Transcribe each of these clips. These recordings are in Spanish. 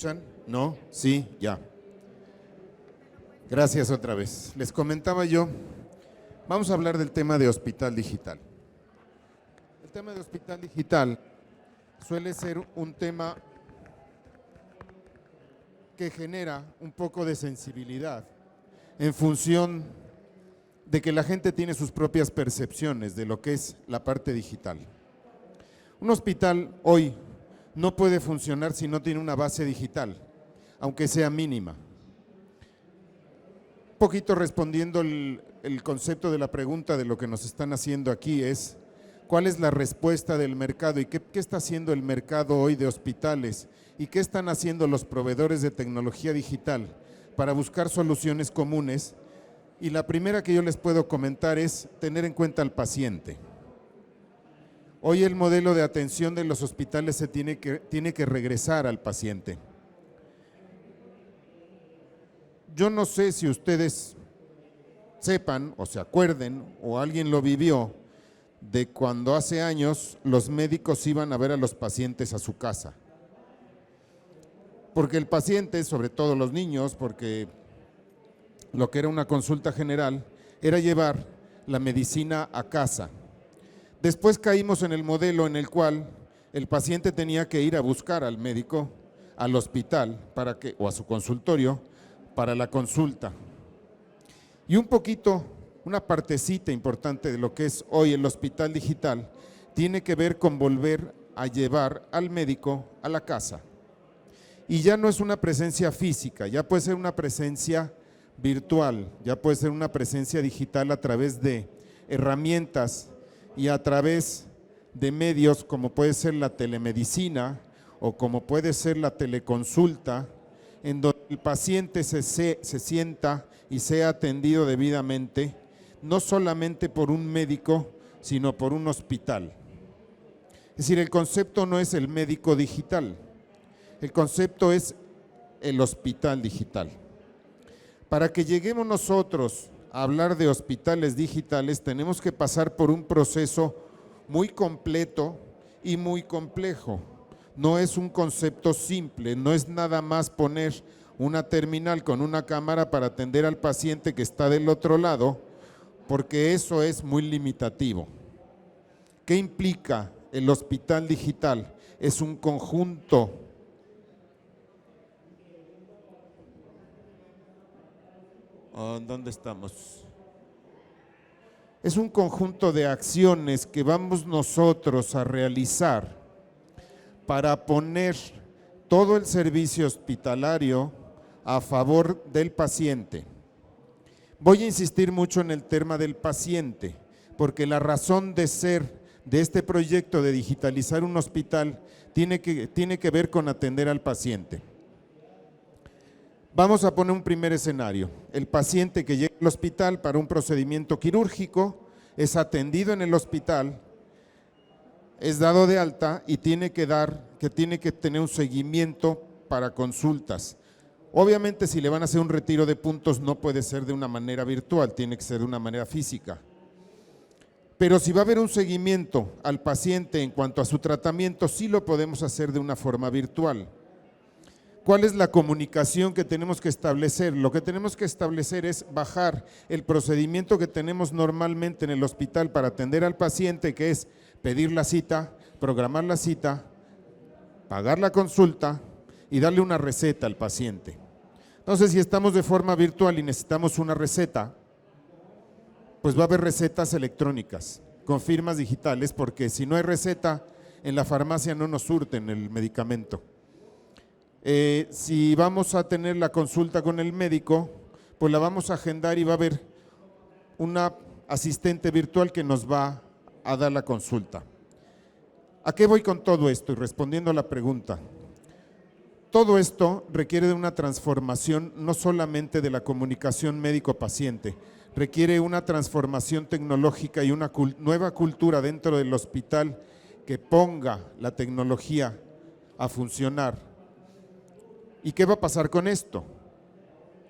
escuchan? ¿No? Sí, ya. Gracias otra vez. Les comentaba yo, vamos a hablar del tema de hospital digital. El tema de hospital digital suele ser un tema que genera un poco de sensibilidad en función de que la gente tiene sus propias percepciones de lo que es la parte digital. Un hospital hoy no puede funcionar si no tiene una base digital, aunque sea mínima. Un poquito respondiendo el concepto de la pregunta de lo que nos están haciendo aquí es, ¿cuál es la respuesta del mercado y qué está haciendo el mercado hoy de hospitales y qué están haciendo los proveedores de tecnología digital para buscar soluciones comunes? Y la primera que yo les puedo comentar es tener en cuenta al paciente. Hoy el modelo de atención de los hospitales tiene que regresar al paciente. Yo no sé si ustedes sepan o se acuerden o alguien lo vivió de cuando hace años los médicos iban a ver a los pacientes a su casa. Porque el paciente, sobre todo los niños, porque lo que era una consulta general, era llevar la medicina a casa. Después caímos en el modelo en el cual el paciente tenía que ir a buscar al médico, al hospital o a su consultorio para la consulta. Y un poquito, una partecita importante de lo que es hoy el hospital digital tiene que ver con volver a llevar al médico a la casa. Y ya no es una presencia física, ya puede ser una presencia virtual, ya puede ser una presencia digital a través de herramientas y a través de medios como puede ser la telemedicina o como puede ser la teleconsulta, en donde el paciente se sienta y sea atendido debidamente, no solamente por un médico, sino por un hospital. Es decir, el concepto no es el médico digital, el concepto es el hospital digital. Para que lleguemos nosotros a hablar de hospitales digitales, tenemos que pasar por un proceso muy completo y muy complejo. No es un concepto simple, no es nada más poner una terminal con una cámara para atender al paciente que está del otro lado, porque eso es muy limitativo. ¿Qué implica el hospital digital? Es un conjunto ¿dónde estamos? Es un conjunto de acciones que vamos nosotros a realizar para poner todo el servicio hospitalario a favor del paciente. Voy a insistir mucho en el tema del paciente, porque la razón de ser de este proyecto de digitalizar un hospital tiene que ver con atender al paciente. Vamos a poner un primer escenario. El paciente que llega al hospital para un procedimiento quirúrgico es atendido en el hospital, es dado de alta y tiene que tener un seguimiento para consultas. Obviamente, si le van a hacer un retiro de puntos, no puede ser de una manera virtual, tiene que ser de una manera física. Pero si va a haber un seguimiento al paciente en cuanto a su tratamiento, sí lo podemos hacer de una forma virtual. ¿Cuál es la comunicación que tenemos que establecer? Lo que tenemos que establecer es bajar el procedimiento que tenemos normalmente en el hospital para atender al paciente, que es pedir la cita, programar la cita, pagar la consulta y darle una receta al paciente. Entonces, si estamos de forma virtual y necesitamos una receta, pues va a haber recetas electrónicas con firmas digitales, porque si no hay receta, en la farmacia no nos surten el medicamento. Si vamos a tener la consulta con el médico, pues la vamos a agendar y va a haber una asistente virtual que nos va a dar la consulta. ¿A qué voy con todo esto? Y respondiendo a la pregunta, todo esto requiere de una transformación no solamente de la comunicación médico-paciente, requiere una transformación tecnológica y una nueva cultura dentro del hospital que ponga la tecnología a funcionar. ¿Y qué va a pasar con esto?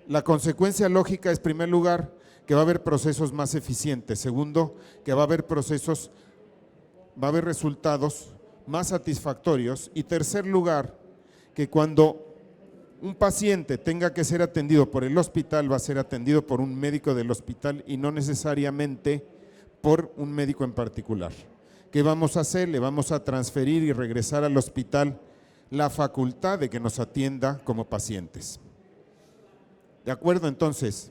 La consecuencia lógica es, en primer lugar, que va a haber procesos más eficientes. Segundo, que va a haber resultados más satisfactorios. Y tercer lugar, que cuando un paciente tenga que ser atendido por el hospital, va a ser atendido por un médico del hospital y no necesariamente por un médico en particular. ¿Qué vamos a hacer? Le vamos a transferir y regresar al hospital la facultad de que nos atienda como pacientes. ¿De acuerdo? Entonces,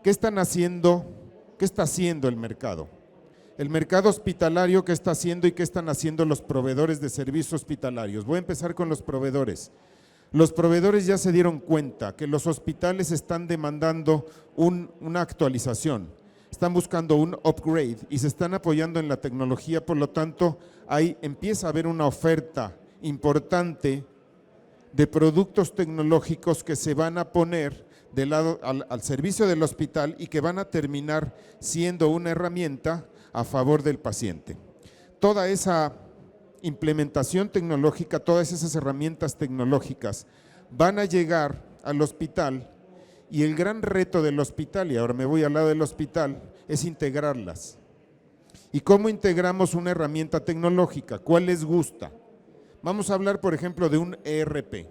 ¿qué están haciendo? ¿Qué está haciendo el mercado? El mercado hospitalario, ¿qué está haciendo y qué están haciendo los proveedores de servicios hospitalarios? Voy a empezar con los proveedores. Los proveedores ya se dieron cuenta que los hospitales están demandando una actualización, están buscando un upgrade y se están apoyando en la tecnología, por lo tanto, ahí empieza a haber una oferta importante de productos tecnológicos que se van a poner del lado al servicio del hospital y que van a terminar siendo una herramienta a favor del paciente. Toda esa implementación tecnológica, todas esas herramientas tecnológicas van a llegar al hospital y el gran reto del hospital, y ahora me voy al lado del hospital, es integrarlas. ¿Y cómo integramos una herramienta tecnológica? ¿Cuál les gusta? Vamos a hablar, por ejemplo, de un ERP.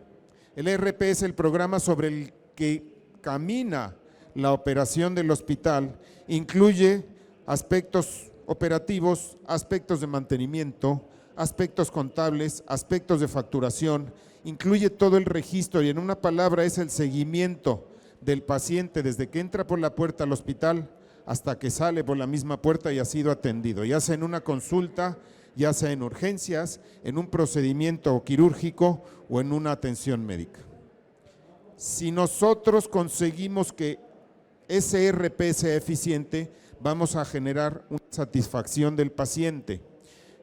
El ERP es el programa sobre el que camina la operación del hospital, incluye aspectos operativos, aspectos de mantenimiento, aspectos contables, aspectos de facturación, incluye todo el registro y en una palabra es el seguimiento del paciente desde que entra por la puerta al hospital hasta que sale por la misma puerta y ha sido atendido, ya sea en una consulta, ya sea en urgencias, en un procedimiento quirúrgico o en una atención médica. Si nosotros conseguimos que ese ERP sea eficiente, vamos a generar una satisfacción del paciente.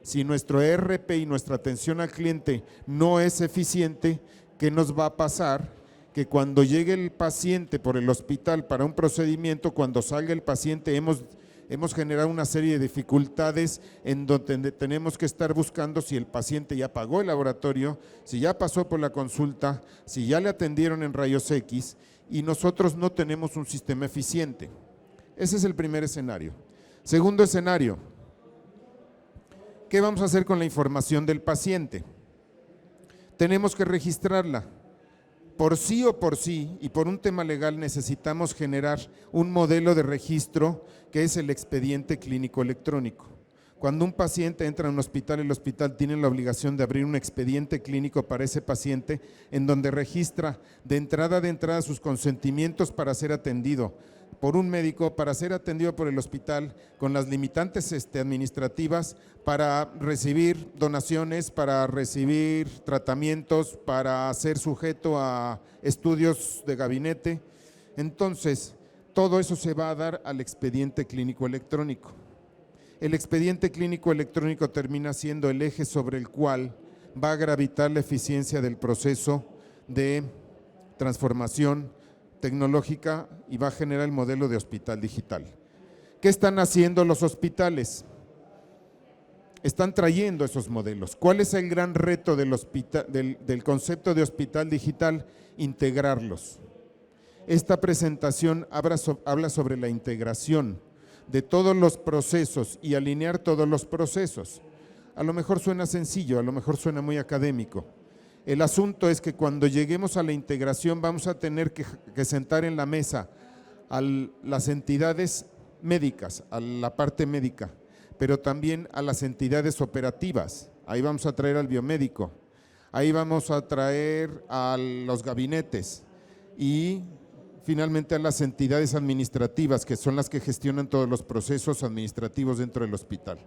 Si nuestro ERP y nuestra atención al cliente no es eficiente, ¿qué nos va a pasar? Que cuando llegue el paciente por el hospital para un procedimiento, cuando salga el paciente hemos generado una serie de dificultades en donde tenemos que estar buscando si el paciente ya pagó el laboratorio, si ya pasó por la consulta, si ya le atendieron en rayos X y nosotros no tenemos un sistema eficiente. Ese es el primer escenario. Segundo escenario, ¿qué vamos a hacer con la información del paciente? Tenemos que registrarla. Por sí o por sí, y por un tema legal necesitamos generar un modelo de registro que es el expediente clínico electrónico. Cuando un paciente entra a un hospital, el hospital tiene la obligación de abrir un expediente clínico para ese paciente en donde registra de entrada sus consentimientos para ser atendido por un médico, para ser atendido por el hospital, con las limitantes administrativas, para recibir donaciones, para recibir tratamientos, para ser sujeto a estudios de gabinete. Entonces, todo eso se va a dar al expediente clínico electrónico. El expediente clínico electrónico termina siendo el eje sobre el cual va a gravitar la eficiencia del proceso de transformación tecnológica y va a generar el modelo de hospital digital. ¿Qué están haciendo los hospitales? Están trayendo esos modelos. ¿Cuál es el gran reto del concepto de hospital digital? Integrarlos. Esta presentación habla sobre la integración de todos los procesos y alinear todos los procesos. A lo mejor suena sencillo, a lo mejor suena muy académico. El asunto es que cuando lleguemos a la integración vamos a tener que sentar en la mesa a las entidades médicas, a la parte médica, pero también a las entidades operativas. Ahí vamos a traer al biomédico, ahí vamos a traer a los gabinetes y finalmente a las entidades administrativas, que son las que gestionan todos los procesos administrativos dentro del hospital.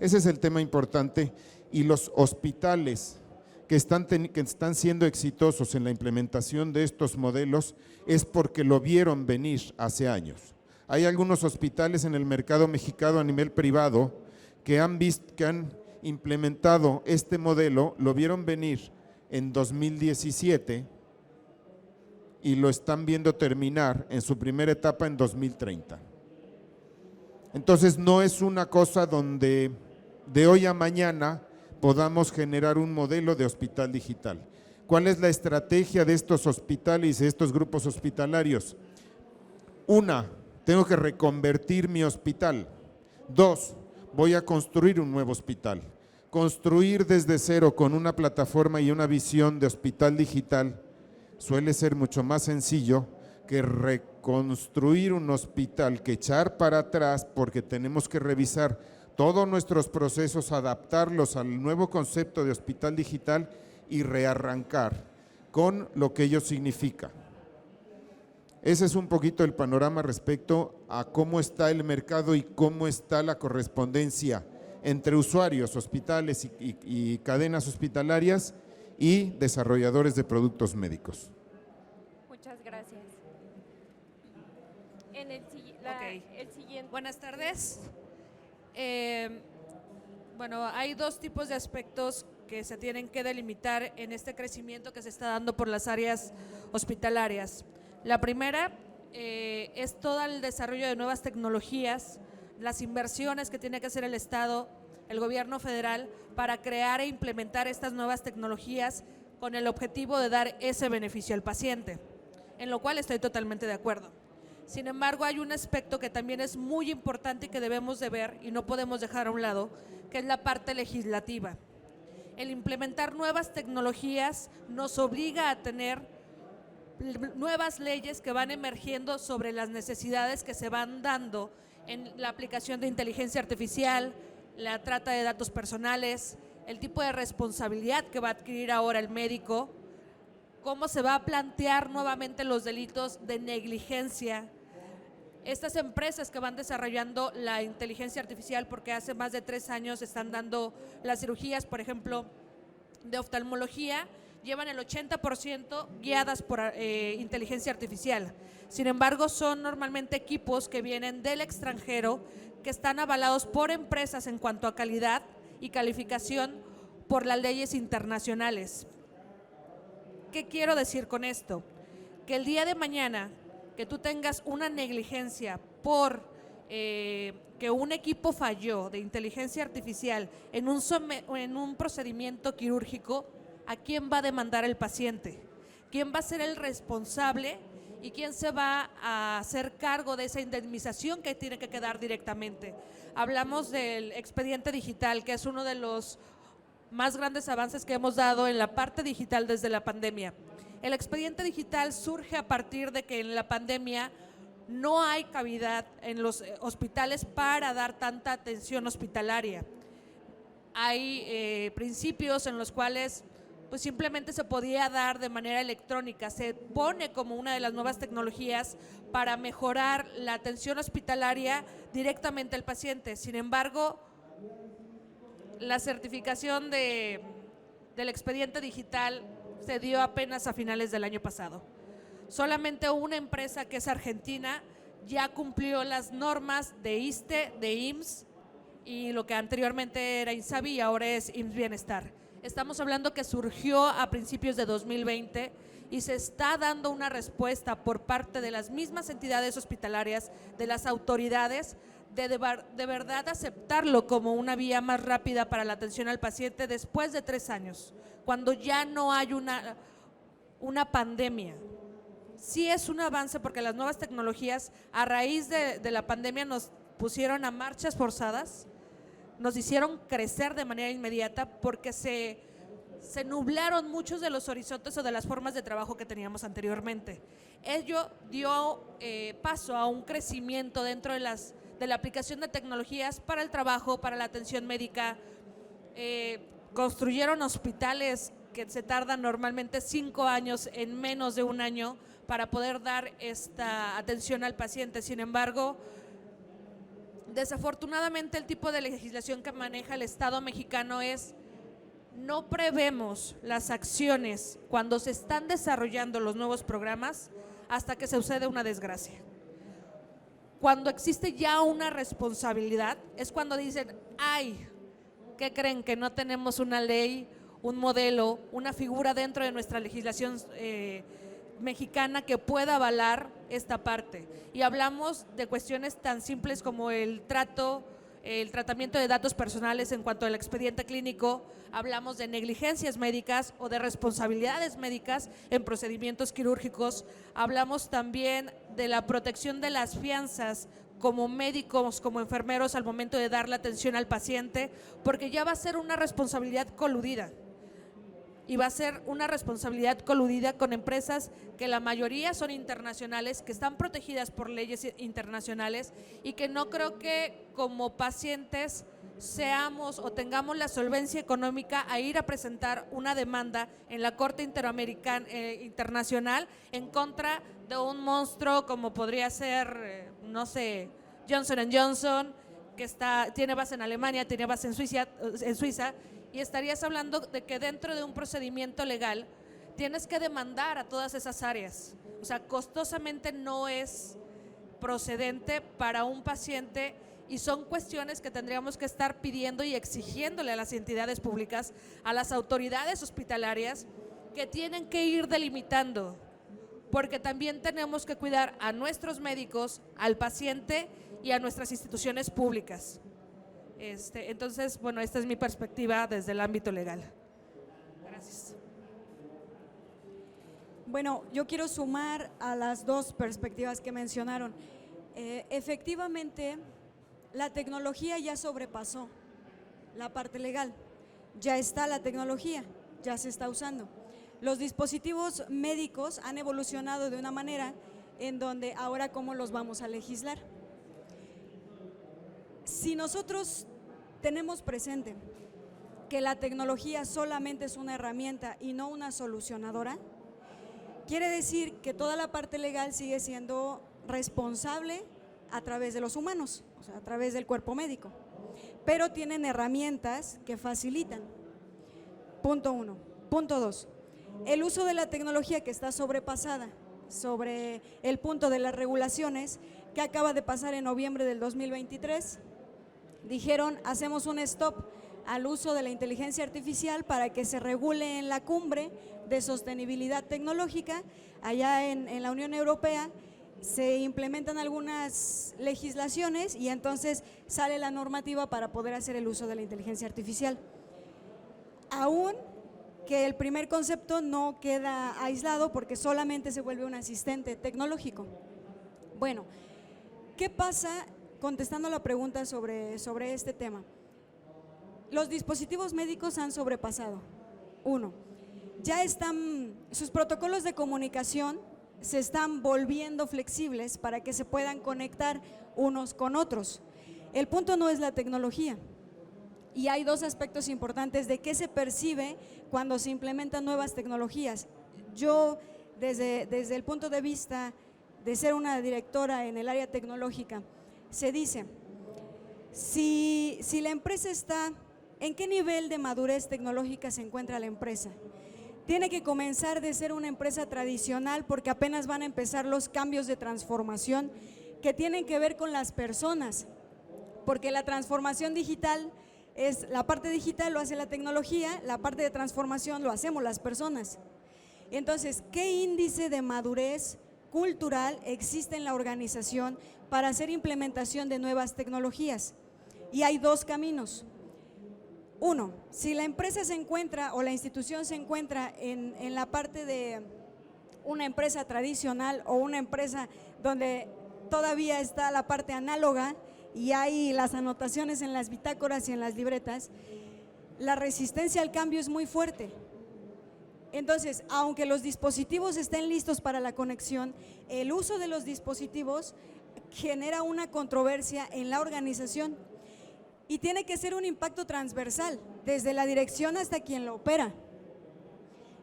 Ese es el tema importante y los hospitales que están siendo exitosos en la implementación de estos modelos es porque lo vieron venir hace años. Hay algunos hospitales en el mercado mexicano a nivel privado que han implementado este modelo, lo vieron venir en 2017 y lo están viendo terminar en su primera etapa en 2030. Entonces no es una cosa donde de hoy a mañana podamos generar un modelo de hospital digital. ¿Cuál es la estrategia de estos hospitales, de estos grupos hospitalarios? Una, tengo que reconvertir mi hospital. Dos, voy a construir un nuevo hospital. Construir desde cero con una plataforma y una visión de hospital digital suele ser mucho más sencillo que reconstruir un hospital, que echar para atrás, porque tenemos que revisar todos nuestros procesos, adaptarlos al nuevo concepto de hospital digital y rearrancar con lo que ello significa. Ese es un poquito el panorama respecto a cómo está el mercado y cómo está la correspondencia entre usuarios, hospitales y cadenas hospitalarias y desarrolladores de productos médicos. Muchas gracias. El siguiente. Buenas tardes. Bueno, hay dos tipos de aspectos que se tienen que delimitar en este crecimiento que se está dando por las áreas hospitalarias. La primera es todo el desarrollo de nuevas tecnologías, las inversiones que tiene que hacer el Estado, el gobierno federal, para crear e implementar estas nuevas tecnologías con el objetivo de dar ese beneficio al paciente, en lo cual estoy totalmente de acuerdo. Sin embargo, hay un aspecto que también es muy importante y que debemos de ver y no podemos dejar a un lado, que es la parte legislativa. El implementar nuevas tecnologías nos obliga a tener nuevas leyes que van emergiendo sobre las necesidades que se van dando en la aplicación de inteligencia artificial, la trata de datos personales, el tipo de responsabilidad que va a adquirir ahora el médico, cómo se va a plantear nuevamente los delitos de negligencia. Estas empresas que van desarrollando la inteligencia artificial, porque hace más de 3 años están dando las cirugías, por ejemplo, de oftalmología, llevan el 80% guiadas por inteligencia artificial. Sin embargo, son normalmente equipos que vienen del extranjero, que están avalados por empresas en cuanto a calidad y calificación por las leyes internacionales. ¿Qué quiero decir con esto? Que el día de mañana que tú tengas una negligencia por que un equipo falló de inteligencia artificial en un procedimiento quirúrgico, ¿a quién va a demandar el paciente? ¿Quién va a ser el responsable y quién se va a hacer cargo de esa indemnización que tiene que quedar directamente? Hablamos del expediente digital, que es uno de los más grandes avances que hemos dado en la parte digital desde la pandemia. El expediente digital surge a partir de que en la pandemia no hay cavidad en los hospitales para dar tanta atención hospitalaria. Hay principios en los cuales pues simplemente se podía dar de manera electrónica. Se pone como una de las nuevas tecnologías para mejorar la atención hospitalaria directamente al paciente. Sin embargo, la certificación del expediente digital se dio apenas a finales del año pasado. Solamente una empresa, que es argentina, ya cumplió las normas de ISSSTE, de IMSS y lo que anteriormente era INSABI y ahora es IMSS Bienestar. Estamos hablando que surgió a principios de 2020 y se está dando una respuesta por parte de las mismas entidades hospitalarias, de las autoridades, de verdad aceptarlo como una vía más rápida para la atención al paciente después de 3 años, cuando ya no hay una pandemia. Sí es un avance porque las nuevas tecnologías a raíz de la pandemia nos pusieron a marchas forzadas, nos hicieron crecer de manera inmediata porque se nublaron muchos de los horizontes o de las formas de trabajo que teníamos anteriormente. Ello dio paso a un crecimiento dentro de la aplicación de tecnologías para el trabajo, para la atención médica. Construyeron hospitales que se tardan normalmente 5 años en menos de 1 año para poder dar esta atención al paciente. Sin embargo, desafortunadamente el tipo de legislación que maneja el Estado mexicano es: no prevemos las acciones cuando se están desarrollando los nuevos programas hasta que sucede una desgracia. Cuando existe ya una responsabilidad es cuando dicen: ay, ¿qué creen? Que no tenemos una ley, un modelo, una figura dentro de nuestra legislación mexicana que pueda avalar esta parte. Y hablamos de cuestiones tan simples como el tratamiento de datos personales en cuanto al expediente clínico, hablamos de negligencias médicas o de responsabilidades médicas en procedimientos quirúrgicos, hablamos también de la protección de las fianzas como médicos, como enfermeros al momento de dar la atención al paciente, porque ya va a ser una responsabilidad coludida. y va a ser una responsabilidad coludida con empresas que la mayoría son internacionales, que están protegidas por leyes internacionales y que no creo que como pacientes seamos o tengamos la solvencia económica a ir a presentar una demanda en la Corte Interamericana Internacional en contra de un monstruo como podría ser, no sé, Johnson & Johnson, que tiene base en Alemania, tiene base en Suiza, y estarías hablando de que dentro de un procedimiento legal tienes que demandar a todas esas áreas. O sea, costosamente no es procedente para un paciente y son cuestiones que tendríamos que estar pidiendo y exigiéndole a las entidades públicas, a las autoridades hospitalarias, que tienen que ir delimitando, porque también tenemos que cuidar a nuestros médicos, al paciente y a nuestras instituciones públicas. Entonces, bueno, esta es mi perspectiva desde el ámbito legal. Gracias. Bueno, yo quiero sumar a las dos perspectivas que mencionaron. Efectivamente, la tecnología ya sobrepasó la parte legal. Ya está la tecnología, ya se está usando. Los dispositivos médicos han evolucionado de una manera en donde ahora ¿cómo los vamos a legislar? Si nosotros tenemos presente que la tecnología solamente es una herramienta y no una solucionadora, quiere decir que toda la parte legal sigue siendo responsable a través de los humanos, o sea, a través del cuerpo médico, pero tienen herramientas que facilitan. Punto 1. Punto 2. El uso de la tecnología que está sobrepasada sobre el punto de las regulaciones que acaba de pasar en noviembre del 2023, dijeron hacemos un stop al uso de la inteligencia artificial para que se regule en la cumbre de sostenibilidad tecnológica allá en la Unión Europea. Se implementan algunas legislaciones y entonces sale la normativa para poder hacer el uso de la inteligencia artificial. Aún que el primer concepto no queda aislado porque solamente se vuelve un asistente tecnológico. Bueno, ¿qué pasa? Contestando la pregunta sobre este tema. Los dispositivos médicos han sobrepasado. 1. Ya están, sus protocolos de comunicación se están volviendo flexibles para que se puedan conectar unos con otros. El punto no es la tecnología. Y hay dos aspectos importantes de qué se percibe cuando se implementan nuevas tecnologías. Yo, desde el punto de vista de ser una directora en el área tecnológica, se dice, si la empresa está, ¿en qué nivel de madurez tecnológica se encuentra la empresa? Tiene que comenzar de ser una empresa tradicional porque apenas van a empezar los cambios de transformación que tienen que ver con las personas, porque la transformación digital es, la parte digital lo hace la tecnología, la parte de transformación lo hacemos las personas. Entonces, ¿qué índice de madurez cultural existe en la organización para hacer implementación de nuevas tecnologías? Y hay dos caminos. 1, si la empresa se encuentra o la institución se encuentra en la parte de una empresa tradicional o una empresa donde todavía está la parte análoga y hay las anotaciones en las bitácoras y en las libretas, la resistencia al cambio es muy fuerte. Entonces, aunque los dispositivos estén listos para la conexión, el uso de los dispositivos genera una controversia en la organización y tiene que ser un impacto transversal, desde la dirección hasta quien lo opera.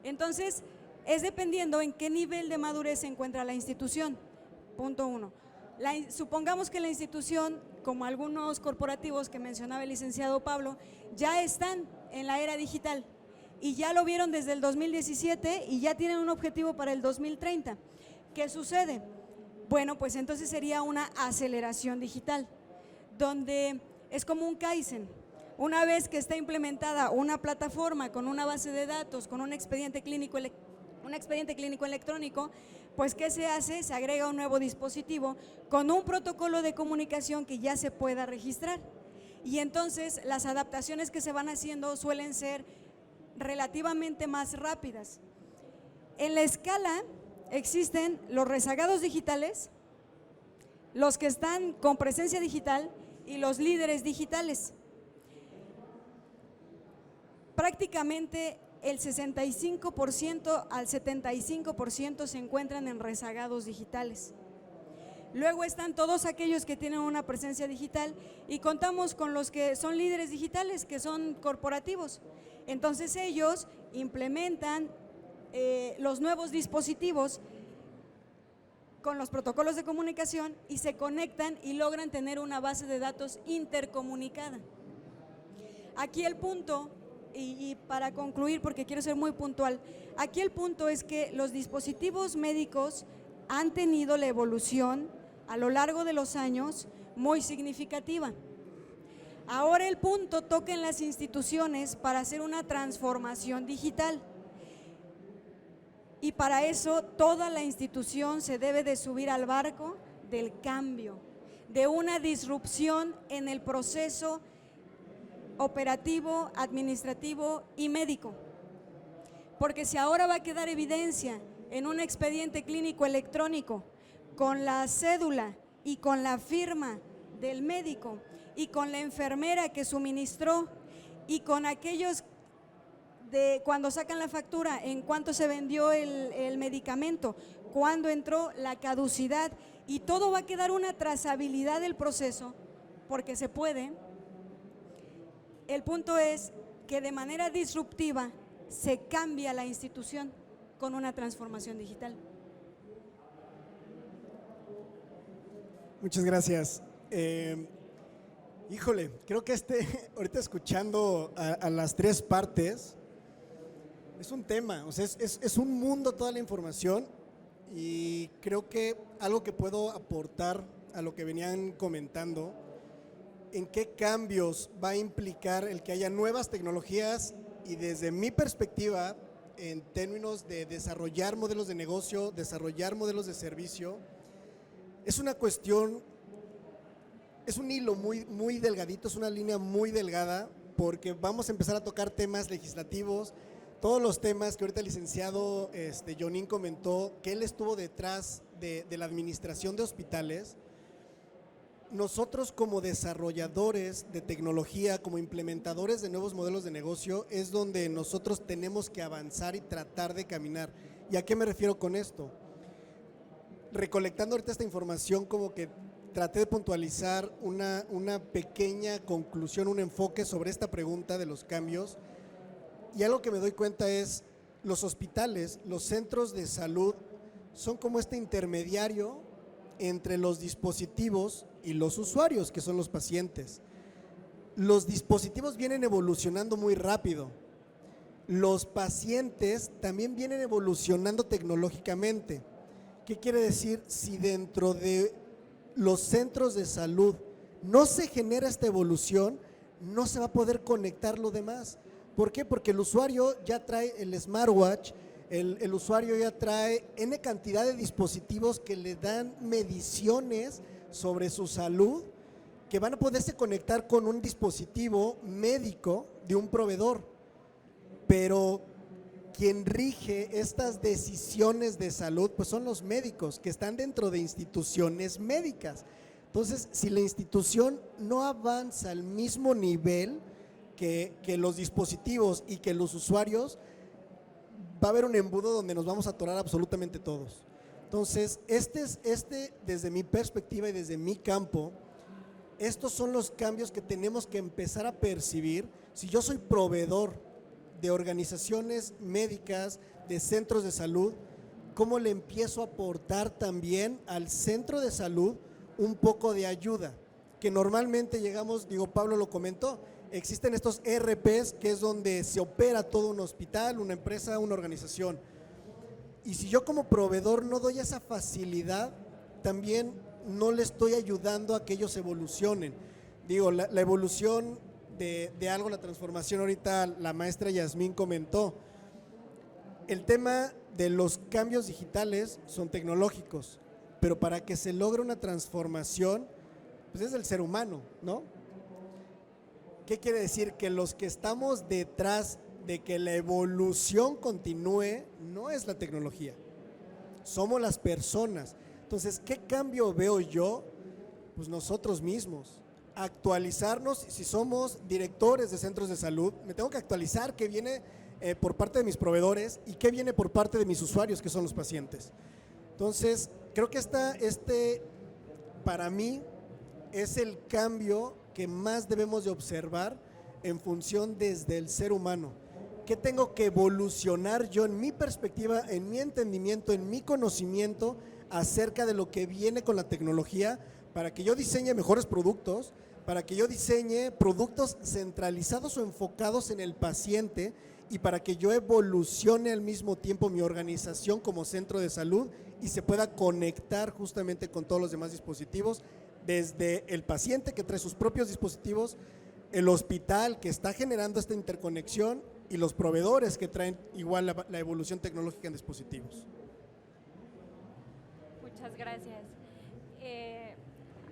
Entonces, es dependiendo en qué nivel de madurez se encuentra la institución. Punto 1. Supongamos que la institución, como algunos corporativos que mencionaba el licenciado Pablo, ya están en la era digital y ya lo vieron desde el 2017 y ya tienen un objetivo para el 2030. ¿Qué sucede? Bueno, pues entonces sería una aceleración digital, donde es como un Kaizen. Una vez que está implementada una plataforma con una base de datos, con un expediente clínico electrónico, pues ¿qué se hace? Se agrega un nuevo dispositivo con un protocolo de comunicación que ya se pueda registrar. Y entonces las adaptaciones que se van haciendo suelen ser relativamente más rápidas. En la escala existen los rezagados digitales, los que están con presencia digital y los líderes digitales. Prácticamente el 65% al 75% se encuentran en rezagados digitales. Luego están todos aquellos que tienen una presencia digital y contamos con los que son líderes digitales, que son corporativos. Entonces ellos implementan los nuevos dispositivos con los protocolos de comunicación y se conectan y logran tener una base de datos intercomunicada. Aquí el punto, y para concluir porque quiero ser muy puntual, aquí el punto es que los dispositivos médicos han tenido la evolución a lo largo de los años muy significativa. Ahora el punto toca en las instituciones para hacer una transformación digital. Y para eso toda la institución se debe de subir al barco del cambio, de una disrupción en el proceso operativo, administrativo y médico. Porque si ahora va a quedar evidencia en un expediente clínico electrónico con la cédula y con la firma del médico y con la enfermera que suministró y con aquellos de cuando sacan la factura, en cuánto se vendió el medicamento, cuándo entró la caducidad, y todo va a quedar una trazabilidad del proceso, porque se puede. El punto es que de manera disruptiva se cambia la institución con una transformación digital. Muchas gracias. Híjole, creo que ahorita escuchando a las tres partes, es un tema, o sea, es un mundo toda la información, y creo que algo que puedo aportar a lo que venían comentando, en qué cambios va a implicar el que haya nuevas tecnologías, y desde mi perspectiva, en términos de desarrollar modelos de negocio, desarrollar modelos de servicio, es una cuestión, es un hilo muy delgadito, es una línea muy delgada, porque vamos a empezar a tocar temas legislativos, todos los temas que ahorita el licenciado Jonín comentó, que él estuvo detrás de la administración de hospitales. Nosotros como desarrolladores de tecnología, como implementadores de nuevos modelos de negocio, es donde nosotros tenemos que avanzar y tratar de caminar. ¿Y a qué me refiero con esto? Recolectando ahorita esta información, como que traté de puntualizar una pequeña conclusión, un enfoque sobre esta pregunta de los cambios. Y algo que me doy cuenta es, los hospitales, los centros de salud son como este intermediario entre los dispositivos y los usuarios, que son los pacientes. Los dispositivos vienen evolucionando muy rápido. Los pacientes también vienen evolucionando tecnológicamente. ¿Qué quiere decir? Si dentro de los centros de salud no se genera esta evolución, no se va a poder conectar lo demás. ¿Por qué? Porque el usuario ya trae el smartwatch, el usuario ya trae N cantidad de dispositivos que le dan mediciones sobre su salud, que van a poderse conectar con un dispositivo médico de un proveedor. Pero quien rige estas decisiones de salud, pues son los médicos que están dentro de instituciones médicas. Entonces, si la institución no avanza al mismo nivel que los dispositivos y que los usuarios, va a haber un embudo donde nos vamos a atorar absolutamente todos. Entonces, desde mi perspectiva y desde mi campo, estos son los cambios que tenemos que empezar a percibir. Si yo soy proveedor de organizaciones médicas, de centros de salud, ¿cómo le empiezo a aportar también al centro de salud un poco de ayuda? Que normalmente llegamos, Pablo lo comentó, existen estos ERPs, que es donde se opera todo un hospital, una empresa, una organización. Y si yo como proveedor no doy esa facilidad, también no le estoy ayudando a que ellos evolucionen. La evolución de algo, la transformación, ahorita la maestra Yasmín comentó, el tema de los cambios digitales son tecnológicos, pero para que se logre una transformación, pues es el ser humano, ¿no? ¿Qué quiere decir? Que los que estamos detrás de que la evolución continúe no es la tecnología, somos las personas. Entonces, ¿qué cambio veo yo? Pues nosotros mismos, actualizarnos. Si somos directores de centros de salud, me tengo que actualizar, que viene por parte de mis proveedores y qué viene por parte de mis usuarios, que son los pacientes. Entonces, creo que para mí, es el cambio que más debemos de observar en función desde el ser humano. ¿Qué tengo que evolucionar yo en mi perspectiva, en mi entendimiento, en mi conocimiento acerca de lo que viene con la tecnología para que yo diseñe mejores productos, para que yo diseñe productos centralizados o enfocados en el paciente y para que yo evolucione al mismo tiempo mi organización como centro de salud y se pueda conectar justamente con todos los demás dispositivos, desde el paciente que trae sus propios dispositivos, el hospital que está generando esta interconexión y los proveedores que traen igual la evolución tecnológica en dispositivos. Muchas gracias.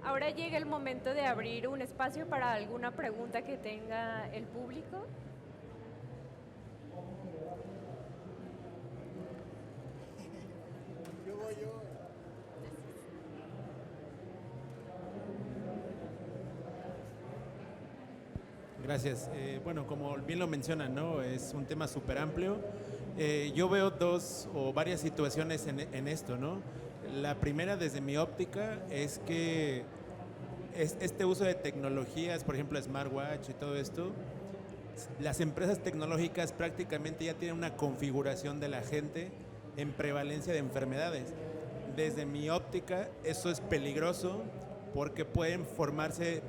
Ahora llega el momento de abrir un espacio para alguna pregunta que tenga el público. Gracias. Bueno, como bien lo mencionan, ¿no? Es un tema súper amplio. Yo veo dos o varias situaciones en esto, ¿no? La primera, desde mi óptica, es que este uso de tecnologías, por ejemplo, smartwatch y todo esto, las empresas tecnológicas prácticamente ya tienen una configuración de la gente en prevalencia de enfermedades. Desde mi óptica, eso es peligroso porque pueden formarse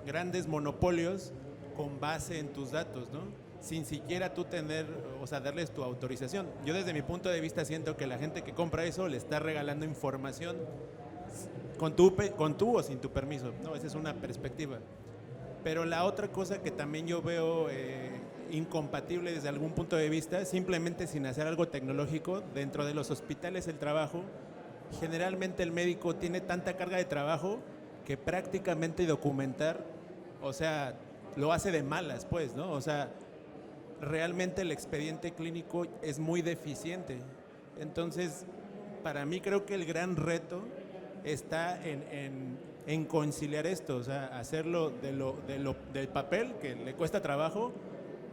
grandes monopolios con base en tus datos, ¿no? Sin siquiera tú darles tu autorización. Yo desde mi punto de vista siento que la gente que compra eso le está regalando información con tu o sin tu permiso, ¿no? Esa es una perspectiva. Pero la otra cosa que también yo veo incompatible desde algún punto de vista, simplemente sin hacer algo tecnológico, dentro de los hospitales el trabajo, generalmente el médico tiene tanta carga de trabajo que prácticamente documentar, o sea, lo hace de malas, pues, ¿no? O sea, realmente el expediente clínico es muy deficiente. Entonces, para mí creo que el gran reto está en conciliar esto, o sea, hacerlo del papel, que le cuesta trabajo,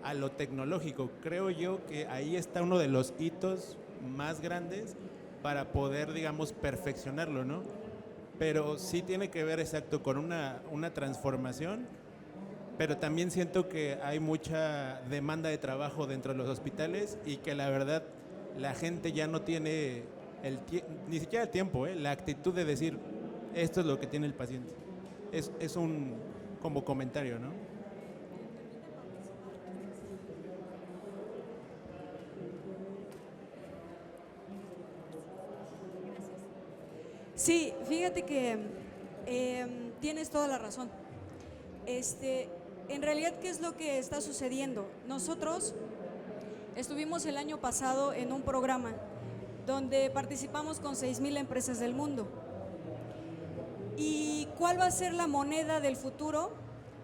a lo tecnológico. Creo yo que ahí está uno de los hitos más grandes para poder, digamos, perfeccionarlo, ¿no? Pero sí tiene que ver, exacto, con una transformación, pero también siento que hay mucha demanda de trabajo dentro de los hospitales y que la verdad la gente ya no tiene ni siquiera el tiempo, la actitud de decir esto es lo que tiene el paciente. Es un como comentario, ¿no? Sí, fíjate que tienes toda la razón. En realidad, ¿qué es lo que está sucediendo? Nosotros estuvimos el año pasado en un programa donde participamos con 6,000 empresas del mundo. ¿Y cuál va a ser la moneda del futuro?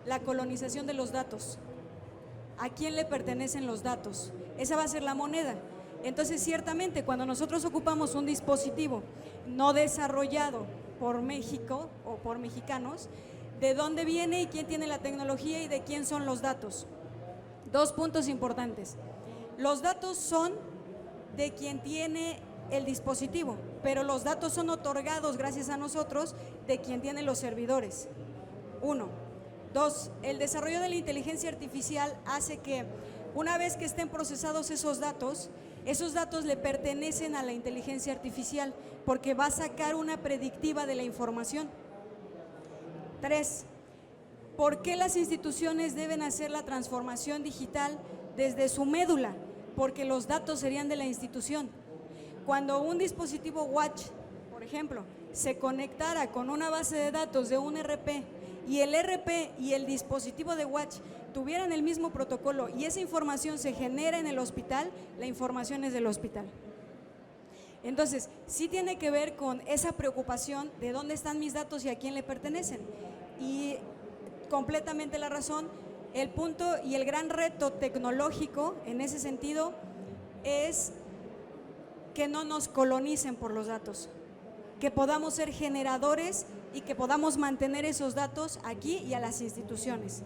La colonización de los datos. ¿A quién le pertenecen los datos? Esa va a ser la moneda. Entonces, ciertamente, cuando nosotros ocupamos un dispositivo no desarrollado por México o por mexicanos, ¿de dónde viene y quién tiene la tecnología y de quién son los datos? Dos puntos importantes. Los datos son de quien tiene el dispositivo, pero los datos son otorgados gracias a nosotros de quien tiene los servidores. 1. 2. El desarrollo de la inteligencia artificial hace que una vez que estén procesados esos datos le pertenecen a la inteligencia artificial porque va a sacar una predictiva de la información. 3. ¿Por qué las instituciones deben hacer la transformación digital desde su médula? Porque los datos serían de la institución. Cuando un dispositivo Watch, por ejemplo, se conectara con una base de datos de un RP y el RP y el dispositivo de Watch tuvieran el mismo protocolo y esa información se genera en el hospital, la información es del hospital. Entonces, sí tiene que ver con esa preocupación de dónde están mis datos y a quién le pertenecen. Y completamente la razón, el punto y el gran reto tecnológico en ese sentido es que no nos colonicen por los datos, que podamos ser generadores y que podamos mantener esos datos aquí y a las instituciones.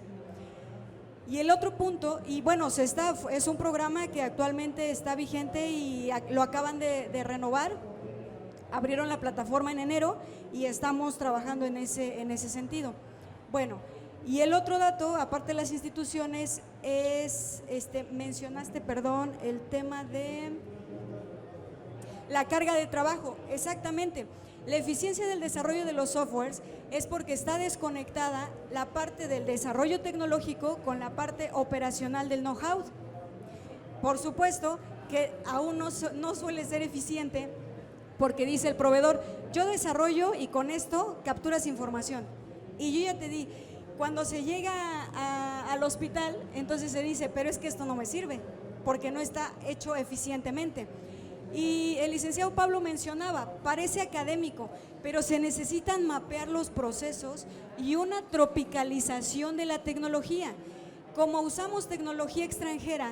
Y el otro punto, y bueno, es un programa que actualmente está vigente y lo acaban de renovar, abrieron la plataforma en enero y estamos trabajando en ese sentido. Bueno, y el otro dato, aparte de las instituciones, es, mencionaste, perdón, el tema de la carga de trabajo. Exactamente. La eficiencia del desarrollo de los softwares es porque está desconectada la parte del desarrollo tecnológico con la parte operacional del know-how. Por supuesto que aún no suele ser eficiente porque dice el proveedor, yo desarrollo y con esto capturas información. Y yo ya te di, cuando se llega al hospital, entonces se dice, pero es que esto no me sirve porque no está hecho eficientemente. Y el licenciado Pablo mencionaba, parece académico, pero se necesitan mapear los procesos y una tropicalización de la tecnología. Como usamos tecnología extranjera,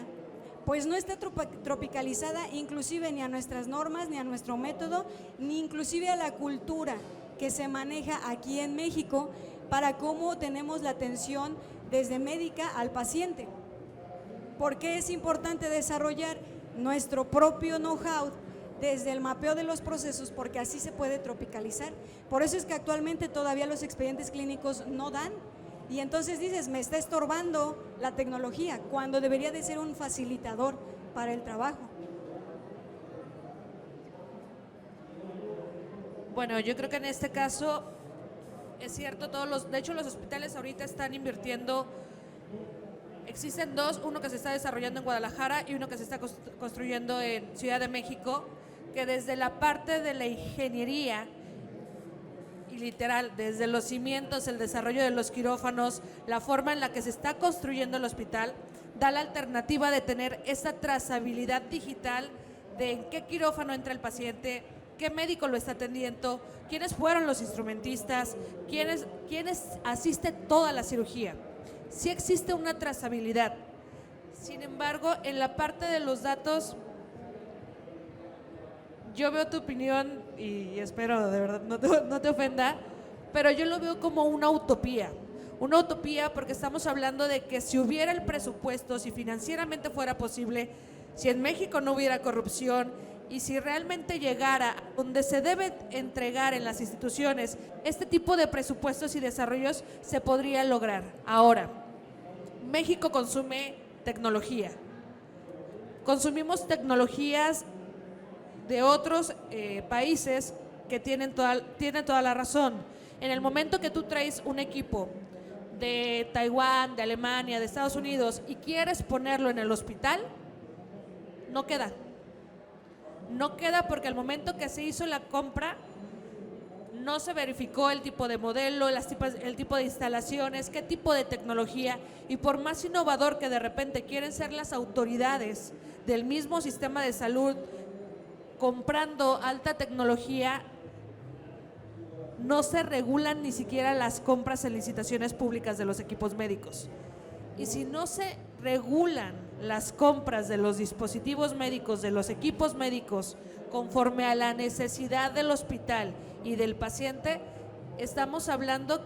pues no está tropicalizada inclusive ni a nuestras normas, ni a nuestro método, ni inclusive a la cultura que se maneja aquí en México para cómo tenemos la atención desde médica al paciente. ¿Por qué es importante desarrollar nuestro propio know-how desde el mapeo de los procesos? Porque así se puede tropicalizar. Por eso es que actualmente todavía los expedientes clínicos no dan. Y entonces dices, me está estorbando la tecnología, cuando debería de ser un facilitador para el trabajo. Bueno, yo creo que en este caso es cierto, de hecho los hospitales ahorita están invirtiendo. Existen dos, uno que se está desarrollando en Guadalajara y uno que se está construyendo en Ciudad de México, que desde la parte de la ingeniería y literal, desde los cimientos, el desarrollo de los quirófanos, la forma en la que se está construyendo el hospital, da la alternativa de tener esa trazabilidad digital de en qué quirófano entra el paciente, qué médico lo está atendiendo, quiénes fueron los instrumentistas, quiénes asiste toda la cirugía. Sí existe una trazabilidad. Sin embargo, en la parte de los datos, yo veo tu opinión y espero de verdad no te ofenda, pero yo lo veo como una utopía. Una utopía porque estamos hablando de que si hubiera el presupuesto, si financieramente fuera posible, si en México no hubiera corrupción y si realmente llegara donde se debe entregar en las instituciones, este tipo de presupuestos y desarrollos se podría lograr. Ahora, México consume tecnología. Consumimos tecnologías de otros países que tienen toda la razón. En el momento que tú traes un equipo de Taiwán, de Alemania, de Estados Unidos y quieres ponerlo en el hospital, no queda. No queda porque al momento que se hizo la compra no se verificó el tipo de modelo, el tipo de instalaciones, qué tipo de tecnología, y por más innovador que de repente quieren ser las autoridades del mismo sistema de salud comprando alta tecnología, no se regulan ni siquiera las compras en licitaciones públicas de los equipos médicos. Y si no se regulan las compras de los dispositivos médicos, de los equipos médicos, conforme a la necesidad del hospital y del paciente, estamos hablando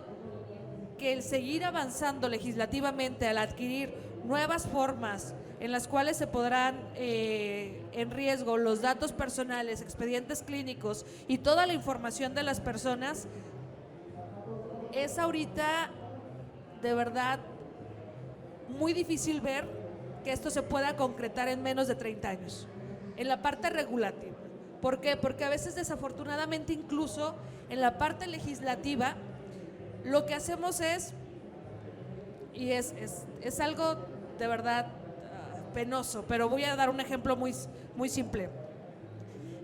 que el seguir avanzando legislativamente al adquirir nuevas formas en las cuales se podrán en riesgo los datos personales, expedientes clínicos y toda la información de las personas, es ahorita de verdad muy difícil ver que esto se pueda concretar en menos de 30 años, en la parte regulativa. ¿Por qué? Porque a veces desafortunadamente incluso en la parte legislativa lo que hacemos es, y es algo de verdad penoso, pero voy a dar un ejemplo muy simple.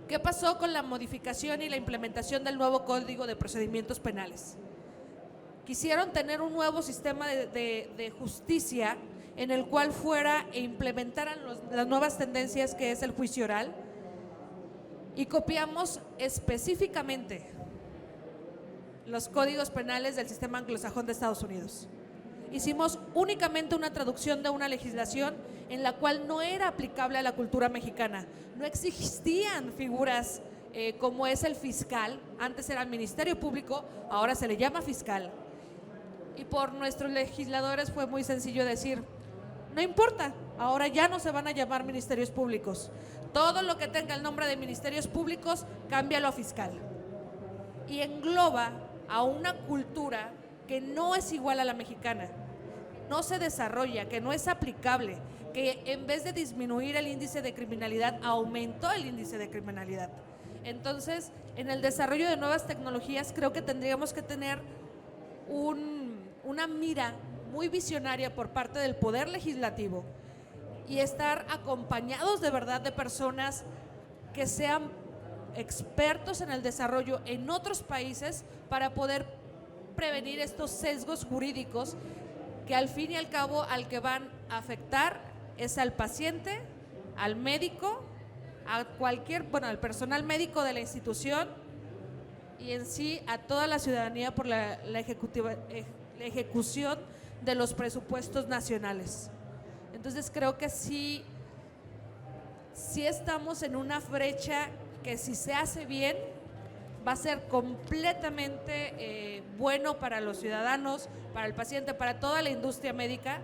¿Qué pasó con la modificación y la implementación del nuevo Código de Procedimientos Penales? Quisieron tener un nuevo sistema de justicia en el cual fuera e implementaran las nuevas tendencias que es el juicio oral, y copiamos específicamente los códigos penales del sistema anglosajón de Estados Unidos. Hicimos únicamente una traducción de una legislación en la cual no era aplicable a la cultura mexicana. No existían figuras como es el fiscal, antes era el Ministerio Público, ahora se le llama fiscal. Y por nuestros legisladores fue muy sencillo decir, No importa, ahora ya no se van a llamar ministerios públicos. Todo lo que tenga el nombre de ministerios públicos, cámbialo a fiscal. Y engloba a una cultura que no es igual a la mexicana, no se desarrolla, que no es aplicable, que en vez de disminuir el índice de criminalidad, aumentó el índice de criminalidad. Entonces, en el desarrollo de nuevas tecnologías, creo que tendríamos que tener una mira muy visionaria por parte del Poder Legislativo y estar acompañados de verdad de personas que sean expertos en el desarrollo en otros países para poder prevenir estos sesgos jurídicos que al fin y al cabo al que van a afectar es al paciente, al médico, a al personal médico de la institución y en sí a toda la ciudadanía por la ejecución de los presupuestos nacionales. Entonces creo que sí estamos en una brecha que si se hace bien va a ser completamente bueno para los ciudadanos, para el paciente, para toda la industria médica,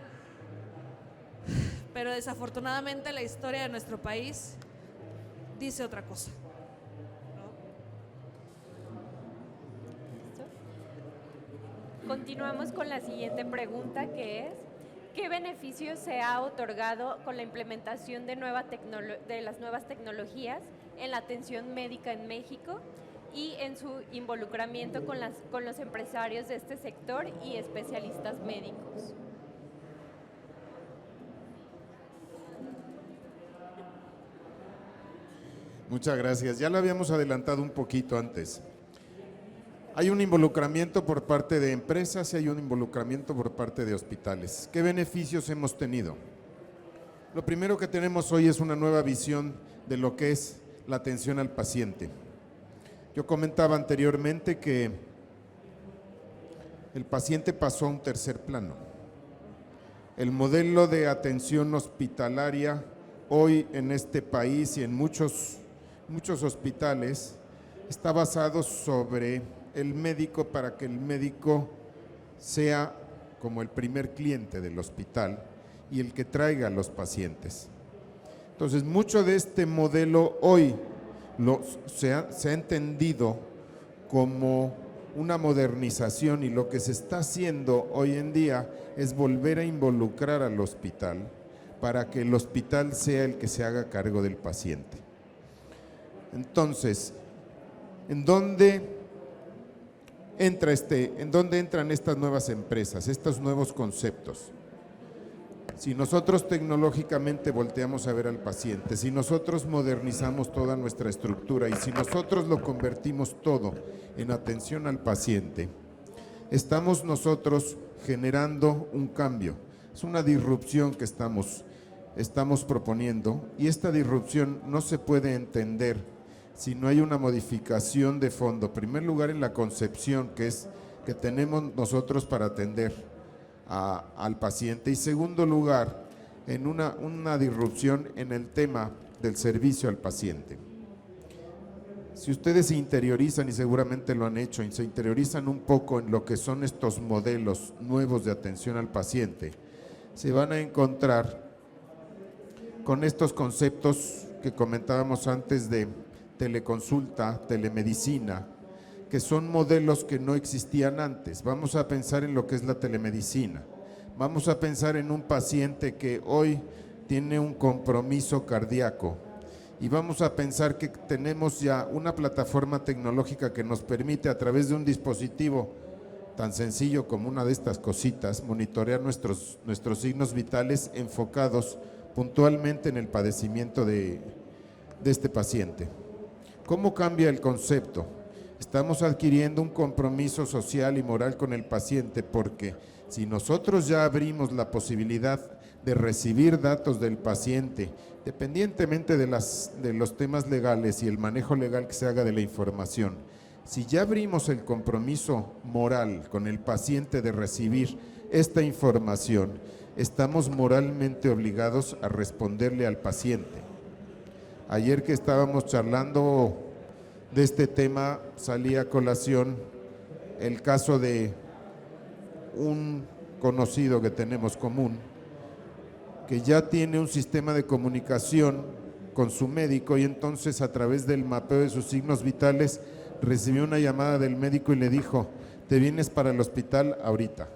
pero desafortunadamente la historia de nuestro país dice otra cosa. Continuamos con la siguiente pregunta, que es: ¿qué beneficios se ha otorgado con la implementación de las nuevas tecnologías en la atención médica en México y en su involucramiento con los empresarios de este sector y especialistas médicos? Muchas gracias. Ya lo habíamos adelantado un poquito antes. Hay un involucramiento por parte de empresas y hay un involucramiento por parte de hospitales. ¿Qué beneficios hemos tenido? Lo primero que tenemos hoy es una nueva visión de lo que es la atención al paciente. Yo comentaba anteriormente que el paciente pasó a un tercer plano. El modelo de atención hospitalaria hoy en este país y en muchos hospitales está basado sobre el médico para que el médico sea como el primer cliente del hospital y el que traiga a los pacientes. Entonces, mucho de este modelo hoy se ha entendido como una modernización y lo que se está haciendo hoy en día es volver a involucrar al hospital para que el hospital sea el que se haga cargo del paciente. Entonces, ¿en dónde entran estas nuevas empresas, estos nuevos conceptos? Si nosotros tecnológicamente volteamos a ver al paciente, si nosotros modernizamos toda nuestra estructura y si nosotros lo convertimos todo en atención al paciente, estamos nosotros generando un cambio. Es una disrupción que estamos proponiendo y esta disrupción no se puede entender si no hay una modificación de fondo. En primer lugar, en la concepción que tenemos nosotros para atender al paciente y segundo lugar, en una disrupción en el tema del servicio al paciente. Si ustedes se interiorizan, y seguramente lo han hecho, y se interiorizan un poco en lo que son estos modelos nuevos de atención al paciente, se van a encontrar con estos conceptos que comentábamos antes de teleconsulta, telemedicina, que son modelos que no existían antes. Vamos a pensar en lo que es la telemedicina. Vamos a pensar en un paciente que hoy tiene un compromiso cardíaco y vamos a pensar que tenemos ya una plataforma tecnológica que nos permite a través de un dispositivo tan sencillo como una de estas cositas, monitorear nuestros signos vitales enfocados puntualmente en el padecimiento de este paciente. ¿Cómo cambia el concepto? Estamos adquiriendo un compromiso social y moral con el paciente porque si nosotros ya abrimos la posibilidad de recibir datos del paciente, dependientemente de los temas legales y el manejo legal que se haga de la información, si ya abrimos el compromiso moral con el paciente de recibir esta información, estamos moralmente obligados a responderle al paciente. Ayer que estábamos charlando de este tema, salía a colación el caso de un conocido que tenemos común, que ya tiene un sistema de comunicación con su médico y entonces a través del mapeo de sus signos vitales recibió una llamada del médico y le dijo, te vienes para el hospital ahorita.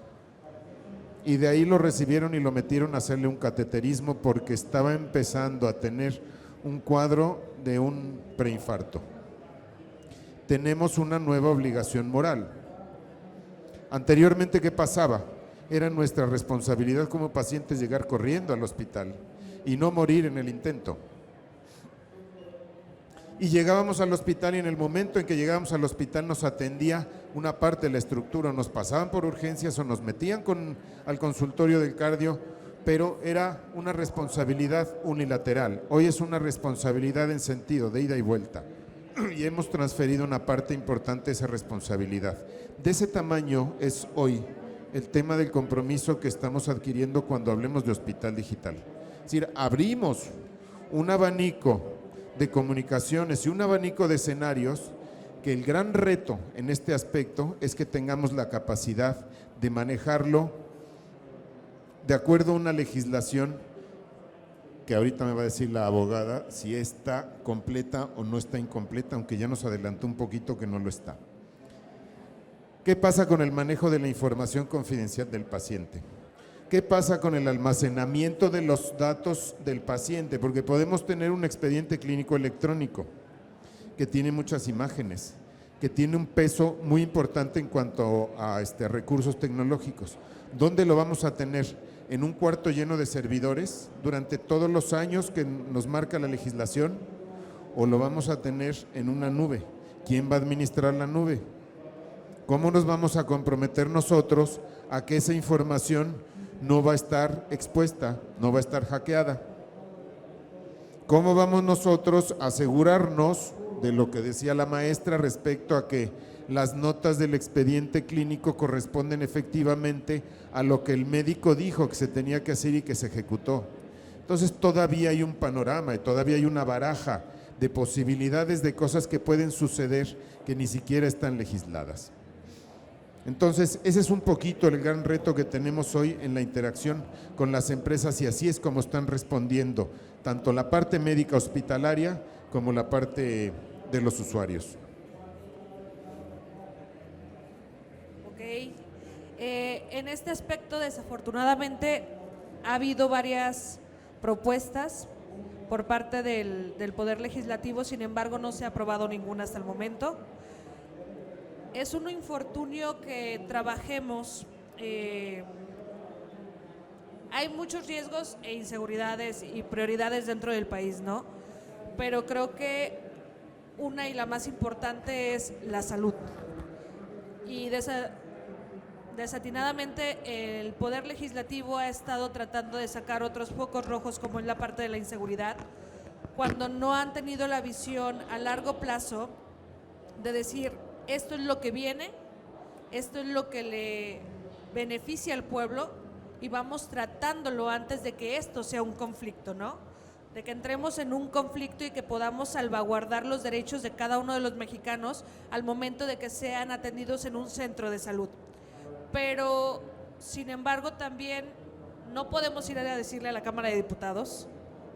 Y de ahí lo recibieron y lo metieron a hacerle un cateterismo porque estaba empezando a tener un cuadro de un preinfarto. Tenemos una nueva obligación moral. Anteriormente, ¿qué pasaba? Era nuestra responsabilidad como pacientes llegar corriendo al hospital y no morir en el intento. Y llegábamos al hospital y en el momento en que llegábamos al hospital nos atendía una parte de la estructura, nos pasaban por urgencias o nos metían al consultorio del cardio, pero era una responsabilidad unilateral. Hoy es una responsabilidad en sentido de ida y vuelta y hemos transferido una parte importante de esa responsabilidad. De ese tamaño es hoy el tema del compromiso que estamos adquiriendo cuando hablemos de hospital digital. Es decir, abrimos un abanico de comunicaciones y un abanico de escenarios que el gran reto en este aspecto es que tengamos la capacidad de manejarlo de acuerdo a una legislación que ahorita me va a decir la abogada si está completa o no está incompleta, aunque ya nos adelantó un poquito que no lo está. ¿Qué pasa con el manejo de la información confidencial del paciente? ¿Qué pasa con el almacenamiento de los datos del paciente? Porque podemos tener un expediente clínico electrónico que tiene muchas imágenes, que tiene un peso muy importante en cuanto a recursos tecnológicos. ¿Dónde lo vamos a tener? ¿En un cuarto lleno de servidores durante todos los años que nos marca la legislación? ¿O lo vamos a tener en una nube? ¿Quién va a administrar la nube? ¿Cómo nos vamos a comprometer nosotros a que esa información no va a estar expuesta, no va a estar hackeada? ¿Cómo vamos nosotros a asegurarnos de lo que decía la maestra respecto a que las notas del expediente clínico corresponden efectivamente a lo que el médico dijo que se tenía que hacer y que se ejecutó? Entonces todavía hay un panorama y todavía hay una baraja de posibilidades de cosas que pueden suceder que ni siquiera están legisladas. Entonces, ese es un poquito el gran reto que tenemos hoy en la interacción con las empresas y así es como están respondiendo tanto la parte médica hospitalaria como la parte de los usuarios. Ok. En este aspecto, desafortunadamente, ha habido varias propuestas por parte del Poder Legislativo, sin embargo, no se ha aprobado ninguna hasta el momento. Es un infortunio que trabajemos, hay muchos riesgos e inseguridades y prioridades dentro del país, ¿no? Pero creo que una y la más importante es la salud. Y desatinadamente el Poder Legislativo ha estado tratando de sacar otros focos rojos como es la parte de la inseguridad, cuando no han tenido la visión a largo plazo de decir, esto es lo que viene, esto es lo que le beneficia al pueblo y vamos tratándolo antes de que esto sea un conflicto, ¿no? De que entremos en un conflicto y que podamos salvaguardar los derechos de cada uno de los mexicanos al momento de que sean atendidos en un centro de salud. Pero, sin embargo, también no podemos ir a decirle a la Cámara de Diputados,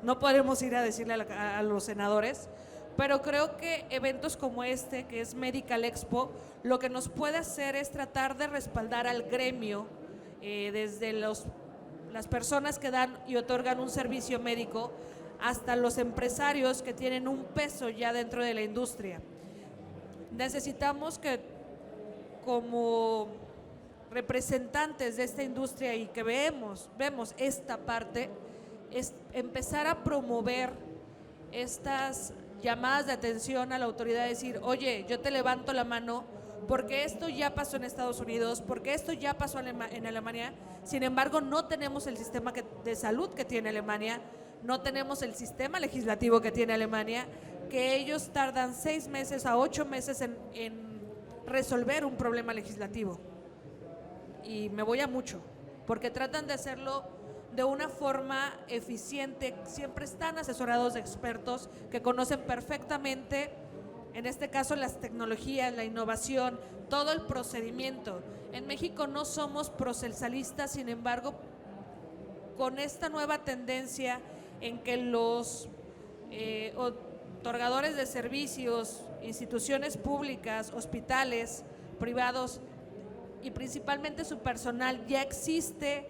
no podemos ir a decirle a los senadores, pero creo que eventos como este, que es Medical Expo, lo que nos puede hacer es tratar de respaldar al gremio, desde las personas que dan y otorgan un servicio médico hasta los empresarios que tienen un peso ya dentro de la industria. Necesitamos que, como representantes de esta industria y que vemos esta parte, es empezar a promover estas llamadas de atención a la autoridad, decir, oye, yo te levanto la mano porque esto ya pasó en Estados Unidos, porque esto ya pasó en Alemania, sin embargo no tenemos el sistema de salud que tiene Alemania, no tenemos el sistema legislativo que tiene Alemania, que ellos tardan 6 meses a 8 meses en resolver un problema legislativo. Y me voy a mucho, porque tratan de hacerlo de una forma eficiente, siempre están asesorados de expertos que conocen perfectamente, en este caso las tecnologías, la innovación, todo el procedimiento. En México no somos procesalistas, sin embargo, con esta nueva tendencia en que los otorgadores de servicios, instituciones públicas, hospitales, privados y principalmente su personal, ya existe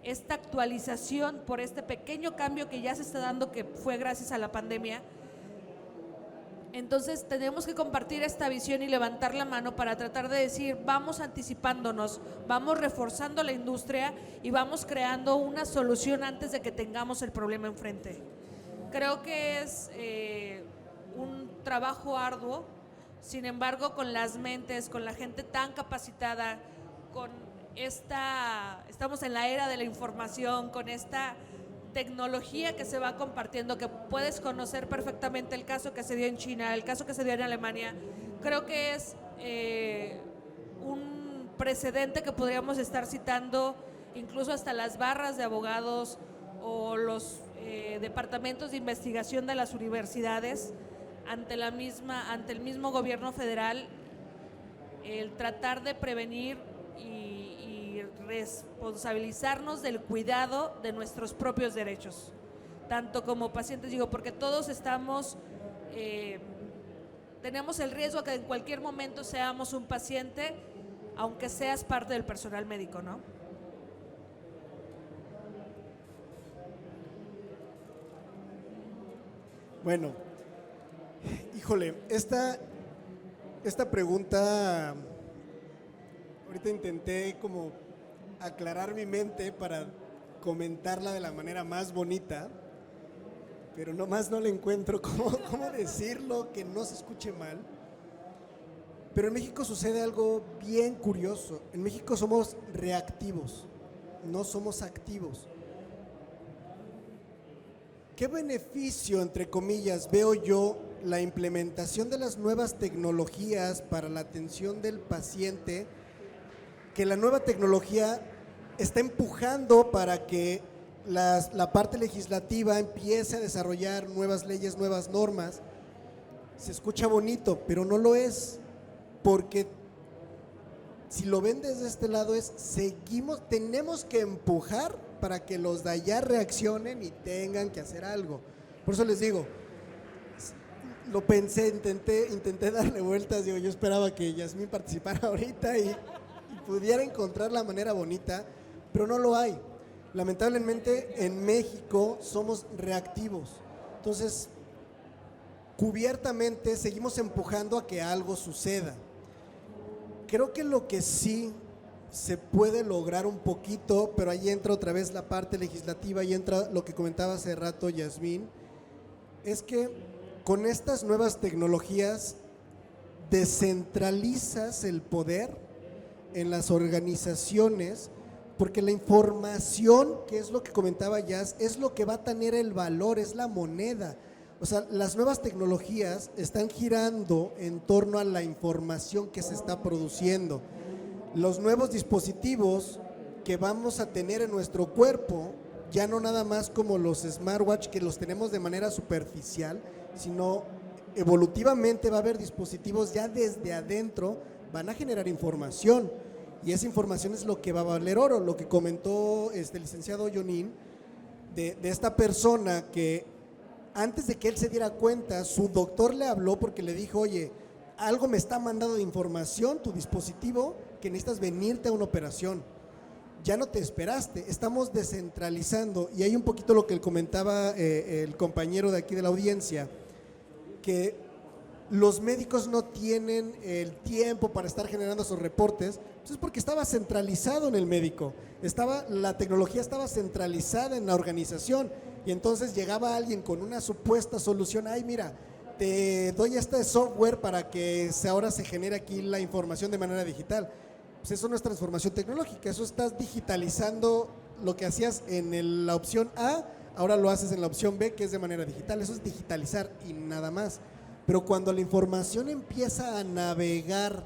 esta actualización por este pequeño cambio que ya se está dando, que fue gracias a la pandemia. Entonces tenemos que compartir esta visión y levantar la mano para tratar de decir, vamos anticipándonos, vamos reforzando la industria y vamos creando una solución antes de que tengamos el problema enfrente. Creo que es un trabajo arduo, sin embargo, con las mentes, con la gente tan capacitada, estamos en la era de la información, con esta tecnología que se va compartiendo, que puedes conocer perfectamente el caso que se dio en China, el caso que se dio en Alemania. Creo que es un precedente que podríamos estar citando incluso hasta las barras de abogados o los departamentos de investigación de las universidades ante el mismo gobierno federal, el tratar de prevenir y responsabilizarnos del cuidado de nuestros propios derechos, tanto como pacientes, porque todos tenemos el riesgo que en cualquier momento seamos un paciente, aunque seas parte del personal médico, ¿no? Bueno, híjole, esta pregunta, ahorita intenté como aclarar mi mente para comentarla de la manera más bonita, pero nomás no le encuentro cómo decirlo que no se escuche mal. Pero en México sucede algo bien curioso. En México somos reactivos, no somos activos. ¿Qué beneficio, entre comillas, veo yo la implementación de las nuevas tecnologías para la atención del paciente? Que la nueva tecnología está empujando para que la parte legislativa empiece a desarrollar nuevas leyes, nuevas normas. Se escucha bonito, pero no lo es, porque si lo ven desde este lado tenemos que empujar para que los de allá reaccionen y tengan que hacer algo. Por eso les digo, lo pensé, intenté darle vueltas, yo esperaba que Yasmín participara ahorita y pudiera encontrar la manera bonita, pero no lo hay. Lamentablemente en México somos reactivos, entonces cubiertamente seguimos empujando a que algo suceda. Creo que lo que sí se puede lograr un poquito, pero ahí entra otra vez la parte legislativa y entra lo que comentaba hace rato Yasmín, es que con estas nuevas tecnologías descentralizas el poder en las organizaciones, porque la información, que es lo que comentaba Yas, es lo que va a tener el valor, es la moneda. O sea, las nuevas tecnologías están girando en torno a la información que se está produciendo. Los nuevos dispositivos que vamos a tener en nuestro cuerpo, ya no nada más como los smartwatch que los tenemos de manera superficial, sino evolutivamente va a haber dispositivos ya desde adentro, van a generar información y esa información es lo que va a valer oro. Lo que comentó el licenciado Yonín de esta persona que antes de que él se diera cuenta, su doctor le habló porque le dijo, oye, algo me está mandando de información tu dispositivo que necesitas venirte a una operación. Ya no te esperaste, estamos descentralizando y hay un poquito lo que comentaba el compañero de aquí de la audiencia, que los médicos no tienen el tiempo para estar generando esos reportes, pues es porque estaba centralizado en el médico, la tecnología estaba centralizada en la organización y entonces llegaba alguien con una supuesta solución, ay mira, te doy este software para que ahora se genere aquí la información de manera digital. Pues eso no es transformación tecnológica, eso estás digitalizando lo que hacías en la opción A, ahora lo haces en la opción B, que es de manera digital, eso es digitalizar y nada más. Pero cuando la información empieza a navegar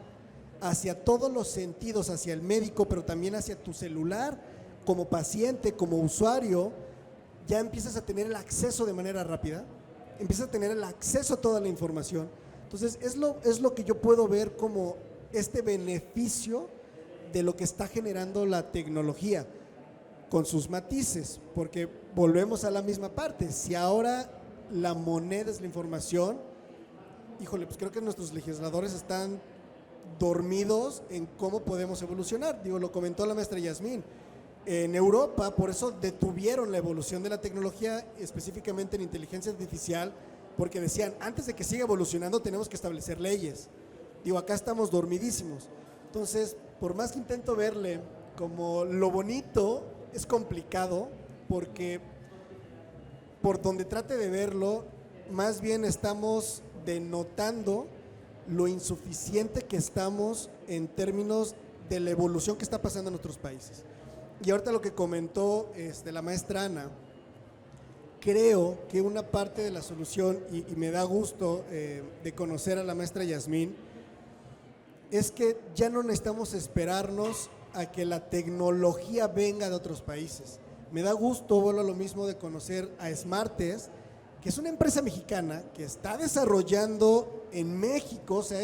hacia todos los sentidos, hacia el médico, pero también hacia tu celular, como paciente, como usuario, ya empiezas a tener el acceso de manera rápida, empiezas a tener el acceso a toda la información. Entonces es lo que yo puedo ver como este beneficio de lo que está generando la tecnología. con sus matices, porque volvemos a la misma parte. Si ahora la moneda es la información, híjole, pues creo que nuestros legisladores están dormidos en cómo podemos evolucionar. Digo, lo comentó la maestra Yasmín. En Europa, por eso detuvieron la evolución de la tecnología, específicamente en inteligencia artificial, porque decían, antes de que siga evolucionando tenemos que establecer leyes. Digo, acá estamos dormidísimos. Entonces, por más que intento verle como lo bonito, es complicado, porque por donde trate de verlo, más bien estamos denotando lo insuficiente que estamos en términos de la evolución que está pasando en nuestros países. Y ahorita lo que comentó la maestra Ana, creo que una parte de la solución, y me da gusto de conocer a la maestra Yasmín, es que ya no necesitamos esperarnos a que la tecnología venga de otros países. Me da gusto, vuelvo a lo mismo, de conocer a Smartest, que es una empresa mexicana que está desarrollando en México, o sea,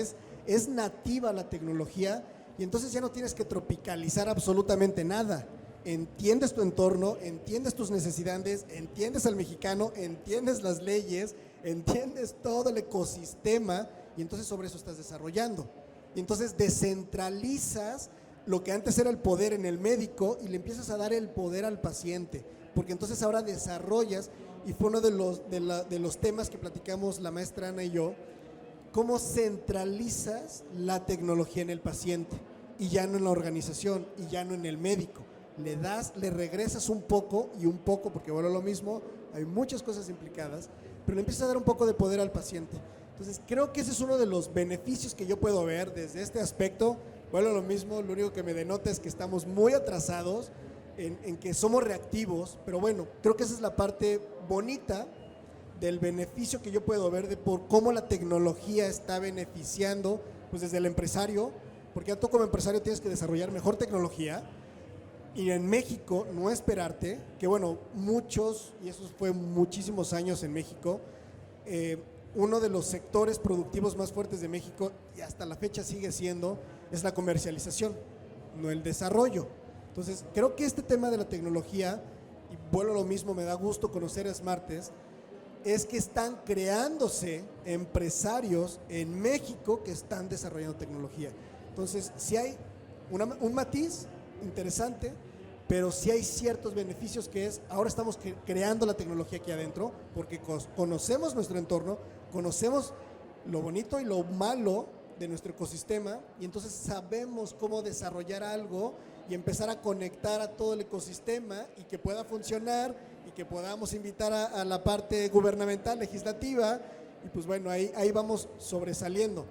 es nativa la tecnología, y entonces ya no tienes que tropicalizar absolutamente nada. Entiendes tu entorno, entiendes tus necesidades, entiendes al mexicano, entiendes las leyes, entiendes todo el ecosistema, y entonces sobre eso estás desarrollando. Y entonces descentralizas lo que antes era el poder en el médico y le empiezas a dar el poder al paciente, porque entonces ahora desarrollas, y fue uno de los temas que platicamos la maestra Ana y yo, cómo centralizas la tecnología en el paciente y ya no en la organización y ya no en el médico. Le regresas un poco y un poco, porque bueno, lo mismo, hay muchas cosas implicadas, pero le empiezas a dar un poco de poder al paciente. Entonces creo que ese es uno de los beneficios que yo puedo ver desde este aspecto. Bueno, lo mismo, lo único que me denota es que estamos muy atrasados en que somos reactivos, pero bueno, creo que esa es la parte bonita del beneficio que yo puedo ver de por cómo la tecnología está beneficiando, pues desde el empresario, porque tú como empresario tienes que desarrollar mejor tecnología, y en México no esperarte, que bueno, muchos, y eso fue muchísimos años en México, uno de los sectores productivos más fuertes de México, y hasta la fecha sigue siendo, es la comercialización, no el desarrollo. Entonces, creo que este tema de la tecnología, y vuelvo a lo mismo, me da gusto conocer a Smartest, es que están creándose empresarios en México que están desarrollando tecnología. Entonces, sí hay un matiz interesante, pero sí hay ciertos beneficios, que es, ahora estamos creando la tecnología aquí adentro, porque conocemos nuestro entorno, conocemos lo bonito y lo malo de nuestro ecosistema, y entonces sabemos cómo desarrollar algo y empezar a conectar a todo el ecosistema y que pueda funcionar y que podamos invitar a la parte gubernamental, legislativa, y pues bueno, ahí vamos sobresaliendo.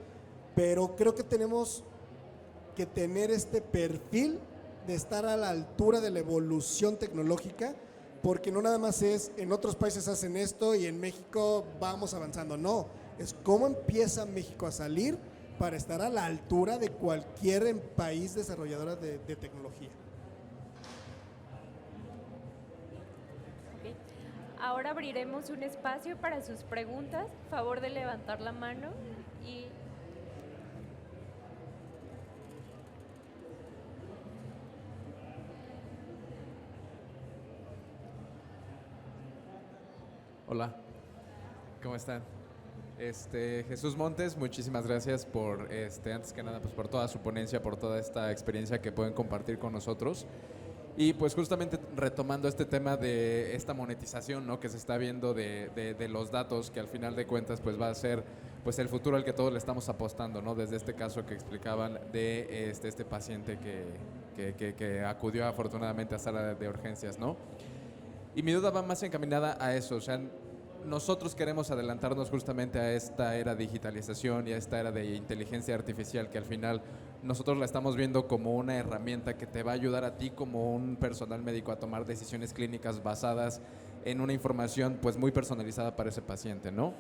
Pero creo que tenemos que tener este perfil de estar a la altura de la evolución tecnológica, porque no nada más es, en otros países hacen esto y en México vamos avanzando, no, es cómo empieza México a salir para estar a la altura de cualquier país desarrollador de tecnología. Ok. Ahora abriremos un espacio para sus preguntas. Favor de levantar la mano y... Hola, ¿cómo están? Jesús Montes, muchísimas gracias por, antes que nada, pues por toda su ponencia, por toda esta experiencia que pueden compartir con nosotros. Y pues justamente retomando este tema de esta monetización, ¿no?, que se está viendo de los datos, que al final de cuentas pues va a ser pues el futuro al que todos le estamos apostando, ¿no? Desde este caso que explicaban de este paciente que acudió afortunadamente a sala de urgencias, ¿no? Y mi duda va más encaminada a eso, o sea, nosotros queremos adelantarnos justamente a esta era de digitalización y a esta era de inteligencia artificial, que al final nosotros la estamos viendo como una herramienta que te va a ayudar a ti como un personal médico a tomar decisiones clínicas basadas en una información pues muy personalizada para ese paciente, ¿no?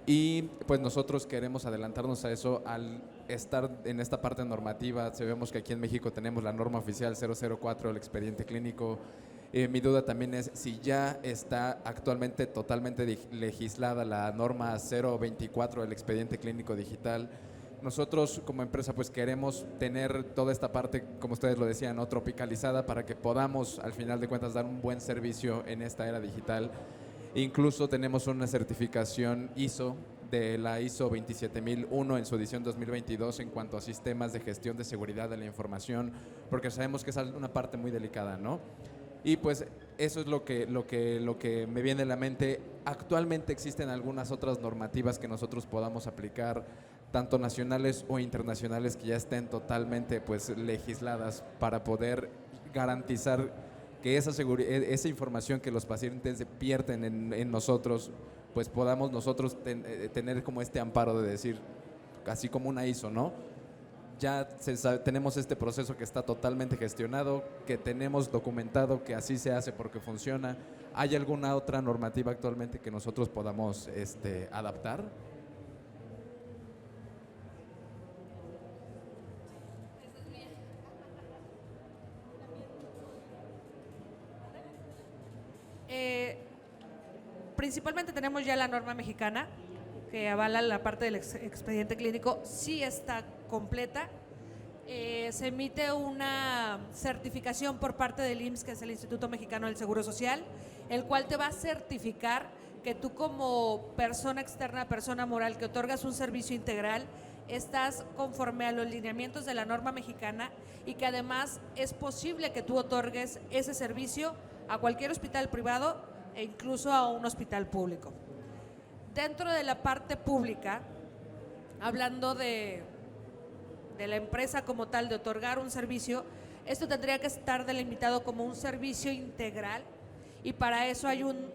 Y pues nosotros queremos adelantarnos a eso al estar en esta parte normativa. Sabemos que aquí en México tenemos la norma oficial 004, el expediente clínico. Mi duda también es si ya está actualmente totalmente legislada la norma 024 del expediente clínico digital, Nosotros como empresa pues queremos tener toda esta parte, como ustedes lo decían, ¿no?, tropicalizada para que podamos al final de cuentas dar un buen servicio en esta era digital. Incluso tenemos una certificación ISO de la ISO 27001 en su edición 2022 en cuanto a sistemas de gestión de seguridad de la información, porque sabemos que es una parte muy delicada, ¿no? Y pues eso es lo que me viene a la mente. Actualmente existen algunas otras normativas que nosotros podamos aplicar, tanto nacionales o internacionales, que ya estén totalmente pues legisladas para poder garantizar que esa información que los pacientes pierden en nosotros, pues podamos nosotros tener como este amparo de decir, así como una ISO, ¿no? Ya tenemos este proceso que está totalmente gestionado, que tenemos documentado que así se hace porque funciona. ¿Hay alguna otra normativa actualmente que nosotros podamos adaptar? Principalmente tenemos ya la norma mexicana que avala la parte del expediente clínico, sí está completa. Se emite una certificación por parte del IMSS, que es el Instituto Mexicano del Seguro Social, el cual te va a certificar que tú como persona externa, persona moral que otorgas un servicio integral, estás conforme a los lineamientos de la norma mexicana y que además es posible que tú otorgues ese servicio a cualquier hospital privado e incluso a un hospital público. Dentro de la parte pública, hablando de la empresa como tal, de otorgar un servicio, esto tendría que estar delimitado como un servicio integral y para eso hay un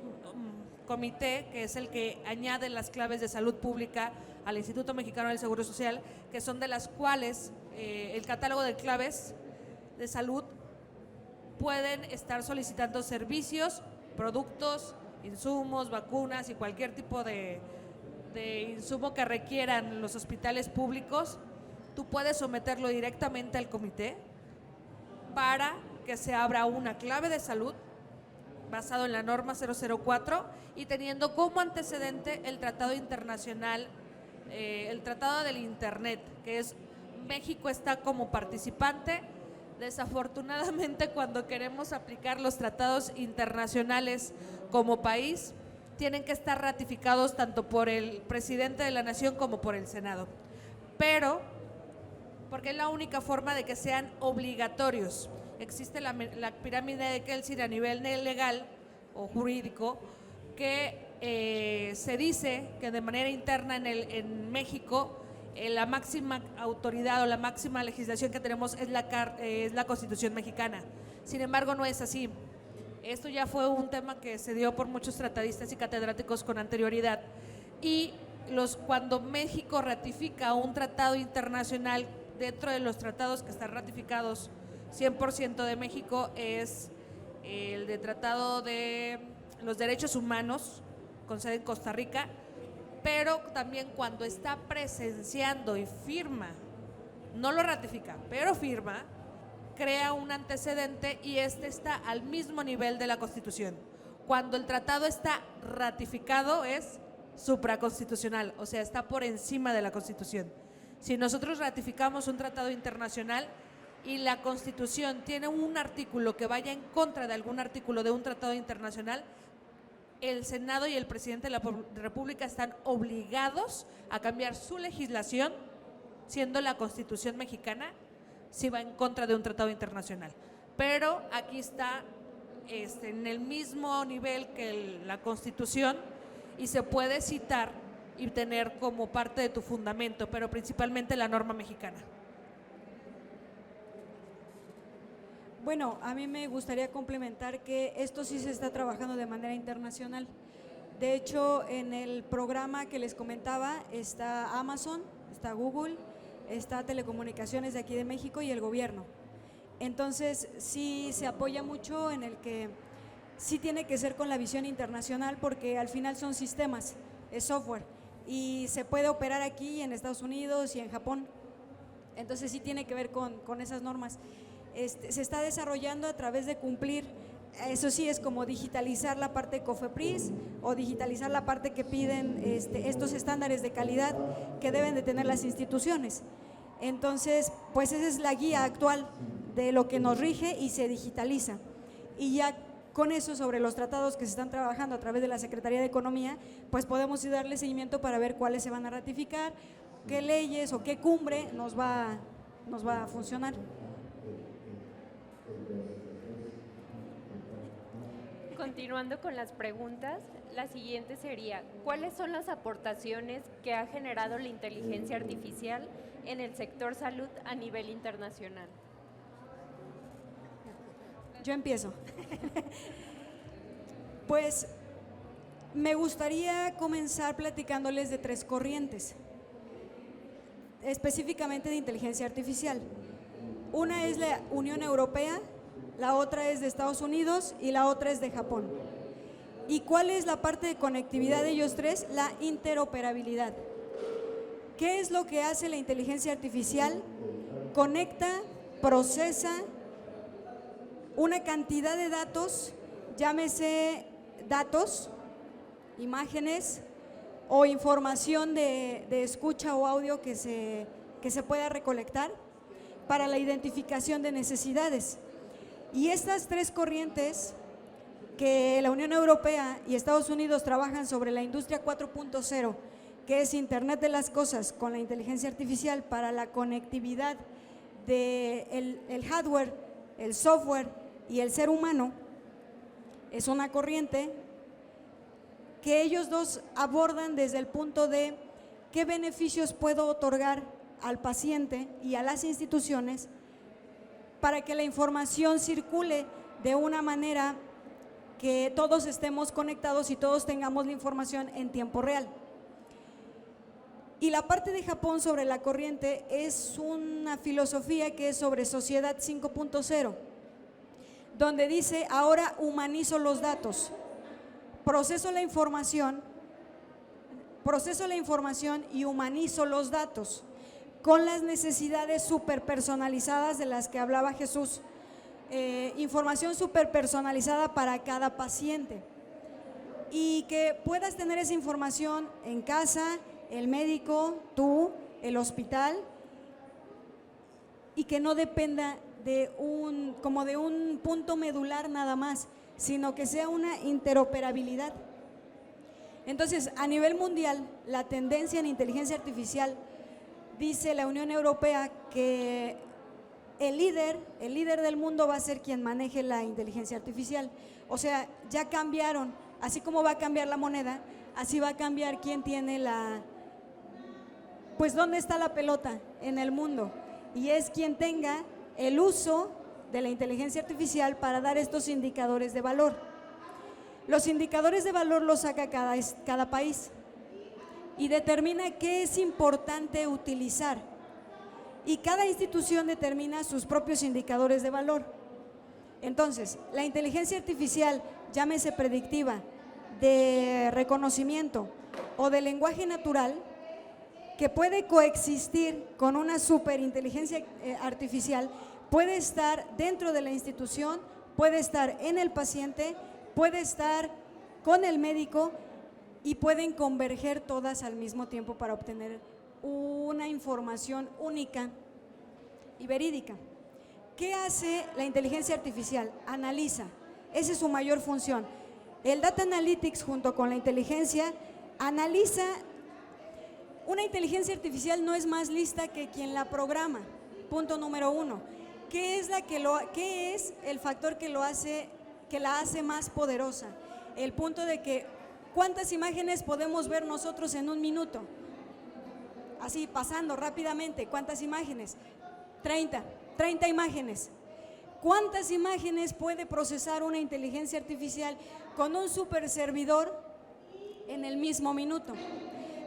comité que es el que añade las claves de salud pública al Instituto Mexicano del Seguro Social, que son de las cuales el catálogo de claves de salud pueden estar solicitando servicios, productos, insumos, vacunas y cualquier tipo de insumo que requieran los hospitales públicos. Tú puedes someterlo directamente al comité para que se abra una clave de salud basado en la norma 004 y teniendo como antecedente el tratado internacional, el tratado del Internet, que es México está como participante. Desafortunadamente, cuando queremos aplicar los tratados internacionales como país, tienen que estar ratificados tanto por el presidente de la nación como por el Senado. Pero, porque es la única forma de que sean obligatorios. Existe la pirámide de Kelsen a nivel legal o jurídico que se dice que de manera interna en México la máxima autoridad o la máxima legislación que tenemos es la Constitución mexicana. Sin embargo, no es así. Esto ya fue un tema que se dio por muchos tratadistas y catedráticos con anterioridad. Y cuando México ratifica un tratado internacional, dentro de los tratados que están ratificados 100% de México, es el de Tratado de los Derechos Humanos, con sede en Costa Rica, pero también cuando está presenciando y firma, no lo ratifica, pero firma, crea un antecedente y este está al mismo nivel de la Constitución. Cuando el tratado está ratificado es supraconstitucional, o sea, está por encima de la Constitución. Si nosotros ratificamos un tratado internacional y la Constitución tiene un artículo que vaya en contra de algún artículo de un tratado internacional, el Senado y el presidente de la República están obligados a cambiar su legislación, siendo la Constitución mexicana, si va en contra de un tratado internacional. Pero aquí está en el mismo nivel que la Constitución y se puede citar y tener como parte de tu fundamento, pero principalmente la norma mexicana. Bueno, a mí me gustaría complementar que esto sí se está trabajando de manera internacional. De hecho, en el programa que les comentaba está Amazon, está Google, está Telecomunicaciones de aquí de México y el gobierno. Entonces, sí se apoya mucho en el que sí tiene que ser con la visión internacional porque al final son sistemas, es software y se puede operar aquí en Estados Unidos y en Japón. Entonces, sí tiene que ver con esas normas. Se está desarrollando a través de cumplir Eso sí, es como digitalizar la parte de COFEPRIS o digitalizar la parte que piden estos estándares de calidad que deben de tener las instituciones. Entonces, pues esa es la guía actual de lo que nos rige y se digitaliza. Y ya con eso, sobre los tratados que se están trabajando a través de la Secretaría de Economía, pues podemos ir darle seguimiento para ver cuáles se van a ratificar, qué leyes o qué cumbre nos va a funcionar. Continuando con las preguntas, la siguiente sería, ¿cuáles son las aportaciones que ha generado la inteligencia artificial en el sector salud a nivel internacional? Yo empiezo. Pues me gustaría comenzar platicándoles de 3 corrientes, específicamente de inteligencia artificial. Una es la Unión Europea, la otra es de Estados Unidos y la otra es de Japón. ¿Y cuál es la parte de conectividad de ellos 3? La interoperabilidad. ¿Qué es lo que hace la inteligencia artificial? Conecta, procesa una cantidad de datos, llámese datos, imágenes o información de escucha o audio que se pueda recolectar para la identificación de necesidades. Y estas 3 corrientes que la Unión Europea y Estados Unidos trabajan sobre la industria 4.0, que es Internet de las Cosas con la inteligencia artificial para la conectividad del hardware, el software y el ser humano, es una corriente que ellos dos abordan desde el punto de qué beneficios puedo otorgar al paciente y a las instituciones para que la información circule de una manera que todos estemos conectados y todos tengamos la información en tiempo real. Y la parte de Japón sobre la corriente es una filosofía que es sobre sociedad 5.0, donde dice, ahora humanizo los datos, proceso la información y humanizo los datos con las necesidades superpersonalizadas de las que hablaba Jesús, información superpersonalizada para cada paciente y que puedas tener esa información en casa, el médico, tú, el hospital, y que no dependa de un punto medular nada más, sino que sea una interoperabilidad. Entonces, a nivel mundial, la tendencia en inteligencia artificial, dice la Unión Europea que el líder del mundo va a ser quien maneje la inteligencia artificial. O sea, ya cambiaron, así como va a cambiar la moneda, así va a cambiar quién tiene pues dónde está la pelota en el mundo, y es quien tenga el uso de la inteligencia artificial para dar estos indicadores de valor. Los indicadores de valor los saca cada país y determina qué es importante utilizar, y cada institución determina sus propios indicadores de valor. Entonces, la inteligencia artificial, llámese predictiva, de reconocimiento o de lenguaje natural, que puede coexistir con una superinteligencia artificial, puede estar dentro de la institución, puede estar en el paciente, puede estar con el médico y pueden converger todas al mismo tiempo para obtener una información única y verídica. ¿Qué hace la inteligencia artificial? Analiza, esa es su mayor función. El Data Analytics junto con la inteligencia analiza. Una inteligencia artificial no es más lista que quien la programa, punto número 1. ¿Qué es el factor que la hace más poderosa? El punto de que ¿cuántas imágenes podemos ver nosotros en un minuto? Así, pasando rápidamente, ¿cuántas imágenes? 30 imágenes. ¿Cuántas imágenes puede procesar una inteligencia artificial con un super servidor en el mismo minuto?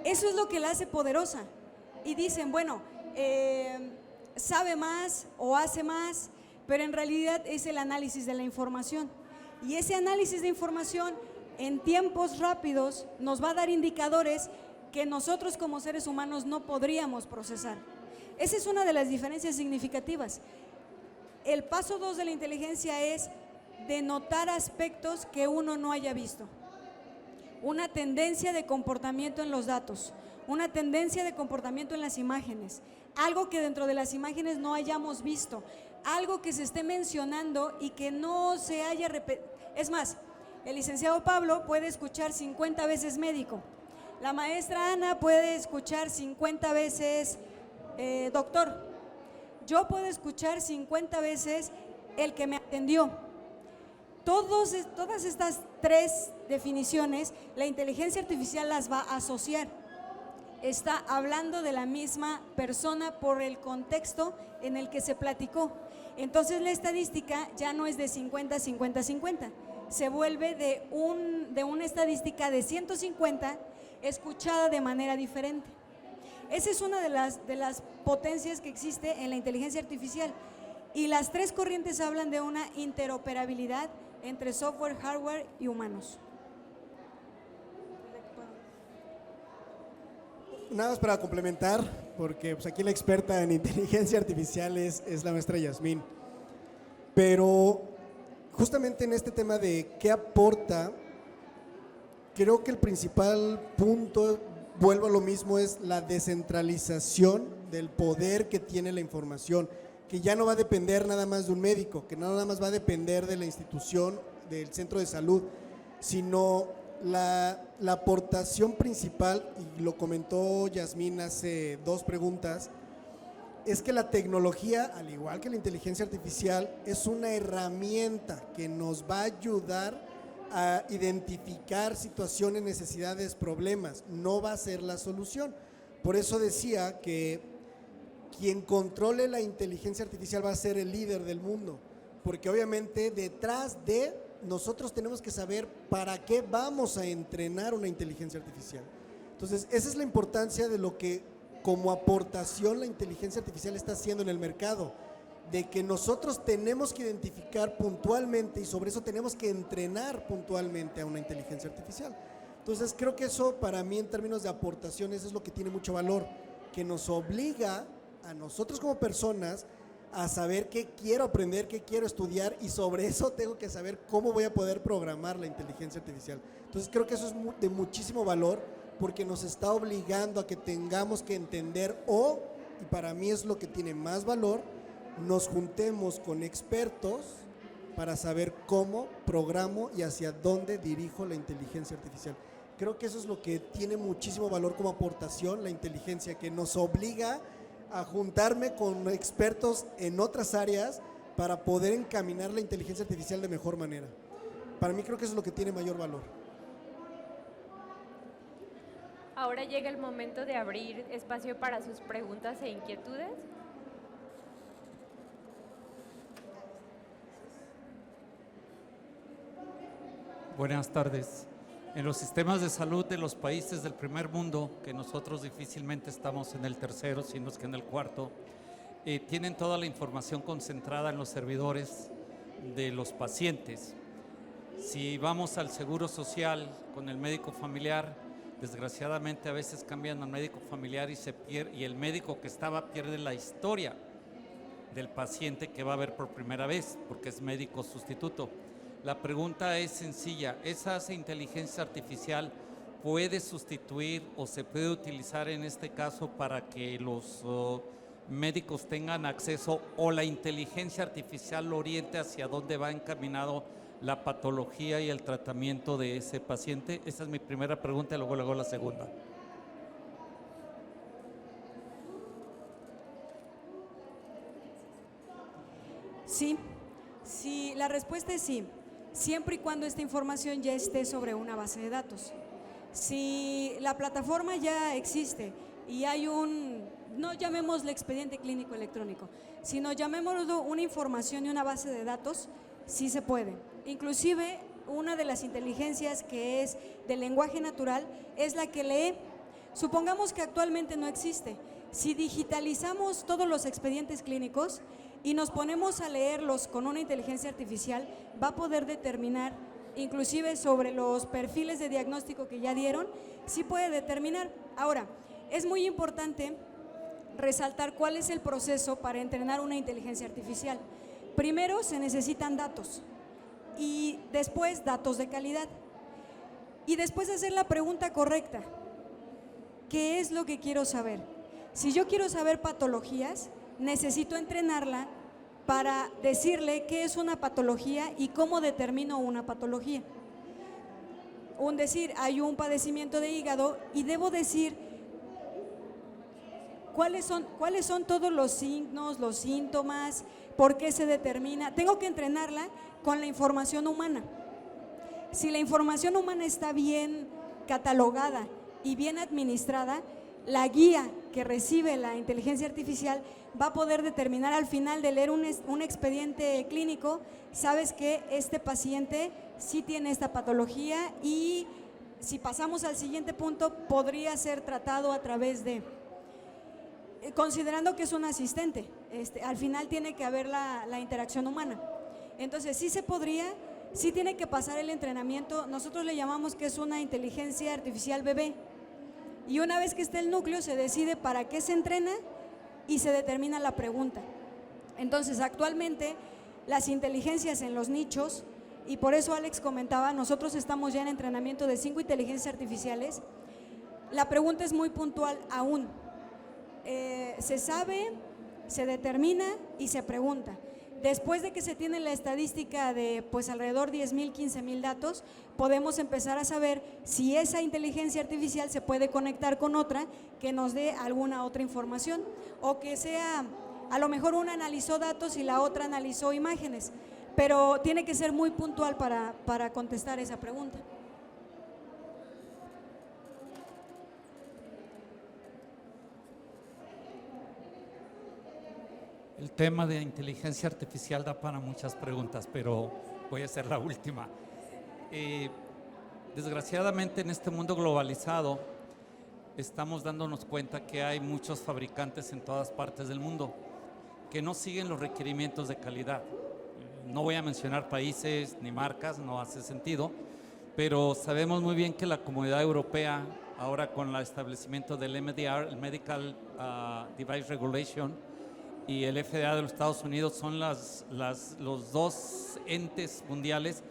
Eso es lo que la hace poderosa. Y dicen, bueno, sabe más o hace más, pero en realidad es el análisis de la información. Y ese análisis de información en tiempos rápidos nos va a dar indicadores que nosotros como seres humanos no podríamos procesar. Esa es una de las diferencias significativas. El paso 2 de la inteligencia es de notar aspectos que uno no haya visto. Una tendencia de comportamiento en los datos, una tendencia de comportamiento en las imágenes, algo que dentro de las imágenes no hayamos visto, algo que se esté mencionando y que no se haya repetido. Es más, el licenciado Pablo puede escuchar 50 veces médico, la maestra Ana puede escuchar 50 veces doctor, yo puedo escuchar 50 veces el que me atendió. Todas estas tres definiciones, la inteligencia artificial las va a asociar. Está hablando de la misma persona por el contexto en el que se platicó. Entonces la estadística ya no es de 50, 50, 50. Se vuelve de una estadística de 150 escuchada de manera diferente. Esa es una de las potencias que existe en la inteligencia artificial. Y las tres corrientes hablan de una interoperabilidad entre software, hardware y humanos. Nada más para complementar, porque pues aquí la experta en inteligencia artificial es la maestra Yasmín. Pero justamente en este tema de qué aporta, creo que el principal punto, vuelvo a lo mismo, es la descentralización del poder que tiene la información, que ya no va a depender nada más de un médico, que no nada más va a depender de la institución, del centro de salud, sino la aportación principal, y lo comentó Yasmín hace 2 preguntas, es que la tecnología, al igual que la inteligencia artificial, es una herramienta que nos va a ayudar a identificar situaciones, necesidades, problemas, no va a ser la solución. Por eso decía que quien controle la inteligencia artificial va a ser el líder del mundo, porque obviamente detrás de nosotros tenemos que saber para qué vamos a entrenar una inteligencia artificial. Entonces, esa es la importancia de lo que como aportación la inteligencia artificial está haciendo en el mercado, de que nosotros tenemos que identificar puntualmente y sobre eso tenemos que entrenar puntualmente a una inteligencia artificial. Entonces, creo que eso para mí en términos de aportaciones es lo que tiene mucho valor, que nos obliga a nosotros como personas a saber qué quiero aprender, qué quiero estudiar, y sobre eso tengo que saber cómo voy a poder programar la inteligencia artificial. Entonces creo que eso es de muchísimo valor, porque nos está obligando a que tengamos que entender, y para mí es lo que tiene más valor, nos juntemos con expertos para saber cómo programo y hacia dónde dirijo la inteligencia artificial. Creo que eso es lo que tiene muchísimo valor como aportación, la inteligencia, que nos obliga a juntarme con expertos en otras áreas para poder encaminar la inteligencia artificial de mejor manera. Para mí creo que eso es lo que tiene mayor valor. Ahora llega el momento de abrir espacio para sus preguntas e inquietudes. Buenas tardes. En los sistemas de salud de los países del primer mundo, que nosotros difícilmente estamos en el tercero, sino es que en el cuarto, tienen toda la información concentrada en los servidores de los pacientes. Si vamos al seguro social con el médico familiar, desgraciadamente a veces cambian al médico familiar y el médico que estaba pierde la historia del paciente que va a ver por primera vez, porque es médico sustituto. La pregunta es sencilla: ¿esa inteligencia artificial puede sustituir o se puede utilizar en este caso para que los médicos tengan acceso, o la inteligencia artificial lo oriente hacia dónde va encaminado la patología y el tratamiento de ese paciente? Esa es mi primera pregunta y luego la segunda. Sí, la respuesta es sí, siempre y cuando esta información ya esté sobre una base de datos. Si la plataforma ya existe y hay no llamémosle expediente clínico electrónico, sino llamémoslo una información y una base de datos, sí se puede. Inclusive una de las inteligencias que es del lenguaje natural es la que lee. Supongamos que actualmente no existe. Si digitalizamos todos los expedientes clínicos y nos ponemos a leerlos con una inteligencia artificial, va a poder determinar, inclusive sobre los perfiles de diagnóstico que ya dieron, sí puede determinar. Ahora, es muy importante resaltar cuál es el proceso para entrenar una inteligencia artificial. Primero se necesitan datos. y después datos de calidad. Y después hacer la pregunta correcta. ¿Qué es lo que quiero saber? Si yo quiero saber patologías, necesito entrenarla para decirle qué es una patología y cómo determino una patología. Un decir, hay un padecimiento de hígado y debo decir cuáles son todos los signos, los síntomas, por qué se determina. Tengo que entrenarla con la información humana. Si la información humana está bien catalogada y bien administrada, la guía que recibe la inteligencia artificial va a poder determinar al final de leer un expediente clínico, sabes que este paciente sí tiene esta patología y si pasamos al siguiente punto podría ser tratado a través de, considerando que es un asistente, al final tiene que haber la interacción humana. Entonces sí se podría, sí tiene que pasar el entrenamiento, nosotros le llamamos que es una inteligencia artificial bebé. Y una vez que esté el núcleo se decide para qué se entrena y se determina la pregunta. Entonces actualmente las inteligencias en los nichos, y por eso Alex comentaba, nosotros estamos ya en entrenamiento de 5 inteligencias artificiales, la pregunta es muy puntual aún. Se sabe, se determina y se pregunta. Después de que se tiene la estadística de pues alrededor 10,000, 15,000 datos, podemos empezar a saber si esa inteligencia artificial se puede conectar con otra que nos dé alguna otra información o que sea, a lo mejor una analizó datos y la otra analizó imágenes, pero tiene que ser muy puntual para contestar esa pregunta. El tema de inteligencia artificial da para muchas preguntas, pero voy a hacer la última. Desgraciadamente en este mundo globalizado estamos dándonos cuenta que hay muchos fabricantes en todas partes del mundo que no siguen los requerimientos de calidad. No voy a mencionar países ni marcas, no hace sentido, pero sabemos muy bien que la Comunidad Europea, ahora con el establecimiento del MDR, el Medical Device Regulation, y el FDA de los Estados Unidos son los dos entes mundiales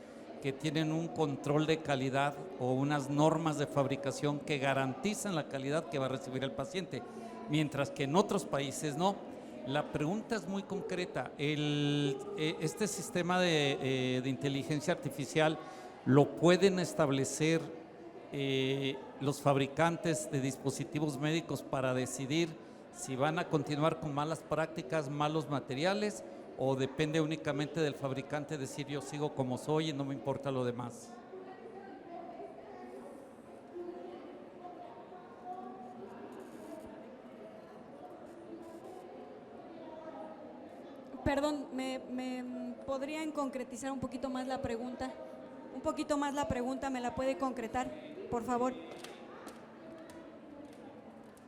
que tienen un control de calidad o unas normas de fabricación que garantizan la calidad que va a recibir el paciente, mientras que en otros países no. La pregunta es muy concreta. Este sistema de inteligencia artificial lo pueden establecer los fabricantes de dispositivos médicos para decidir si van a continuar con malas prácticas, malos materiales, o depende únicamente del fabricante decir yo sigo como soy y no me importa lo demás. Perdón, ¿me podrían concretizar un poquito más la pregunta? Un poquito más la pregunta, ¿me la puede concretar, por favor?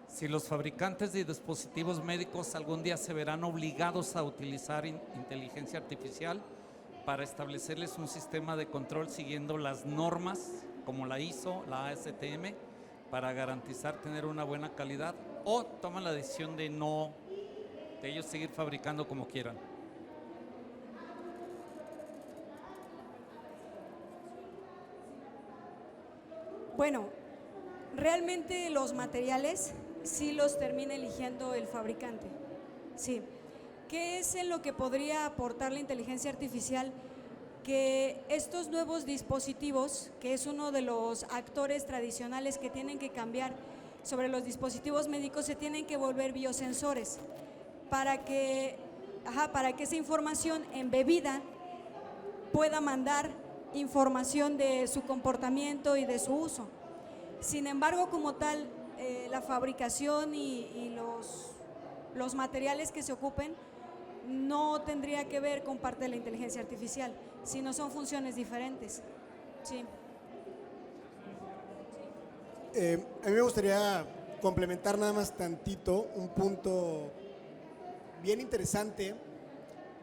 Si los fabricantes de dispositivos médicos algún día se verán obligados a utilizar inteligencia artificial para establecerles un sistema de control siguiendo las normas como la ISO, la ASTM, para garantizar tener una buena calidad, o toman la decisión de ellos seguir fabricando como quieran. Bueno, realmente los materiales sí los termina eligiendo el fabricante. Sí. ¿Qué es en lo que podría aportar la inteligencia artificial? Que estos nuevos dispositivos, que es uno de los actores tradicionales que tienen que cambiar sobre los dispositivos médicos, se tienen que volver biosensores para que esa información embebida pueda mandar información de su comportamiento y de su uso. Sin embargo, como tal, la fabricación y los materiales que se ocupen no tendría que ver con parte de la inteligencia artificial, sino son funciones diferentes. Sí. A mí me gustaría complementar nada más tantito un punto bien interesante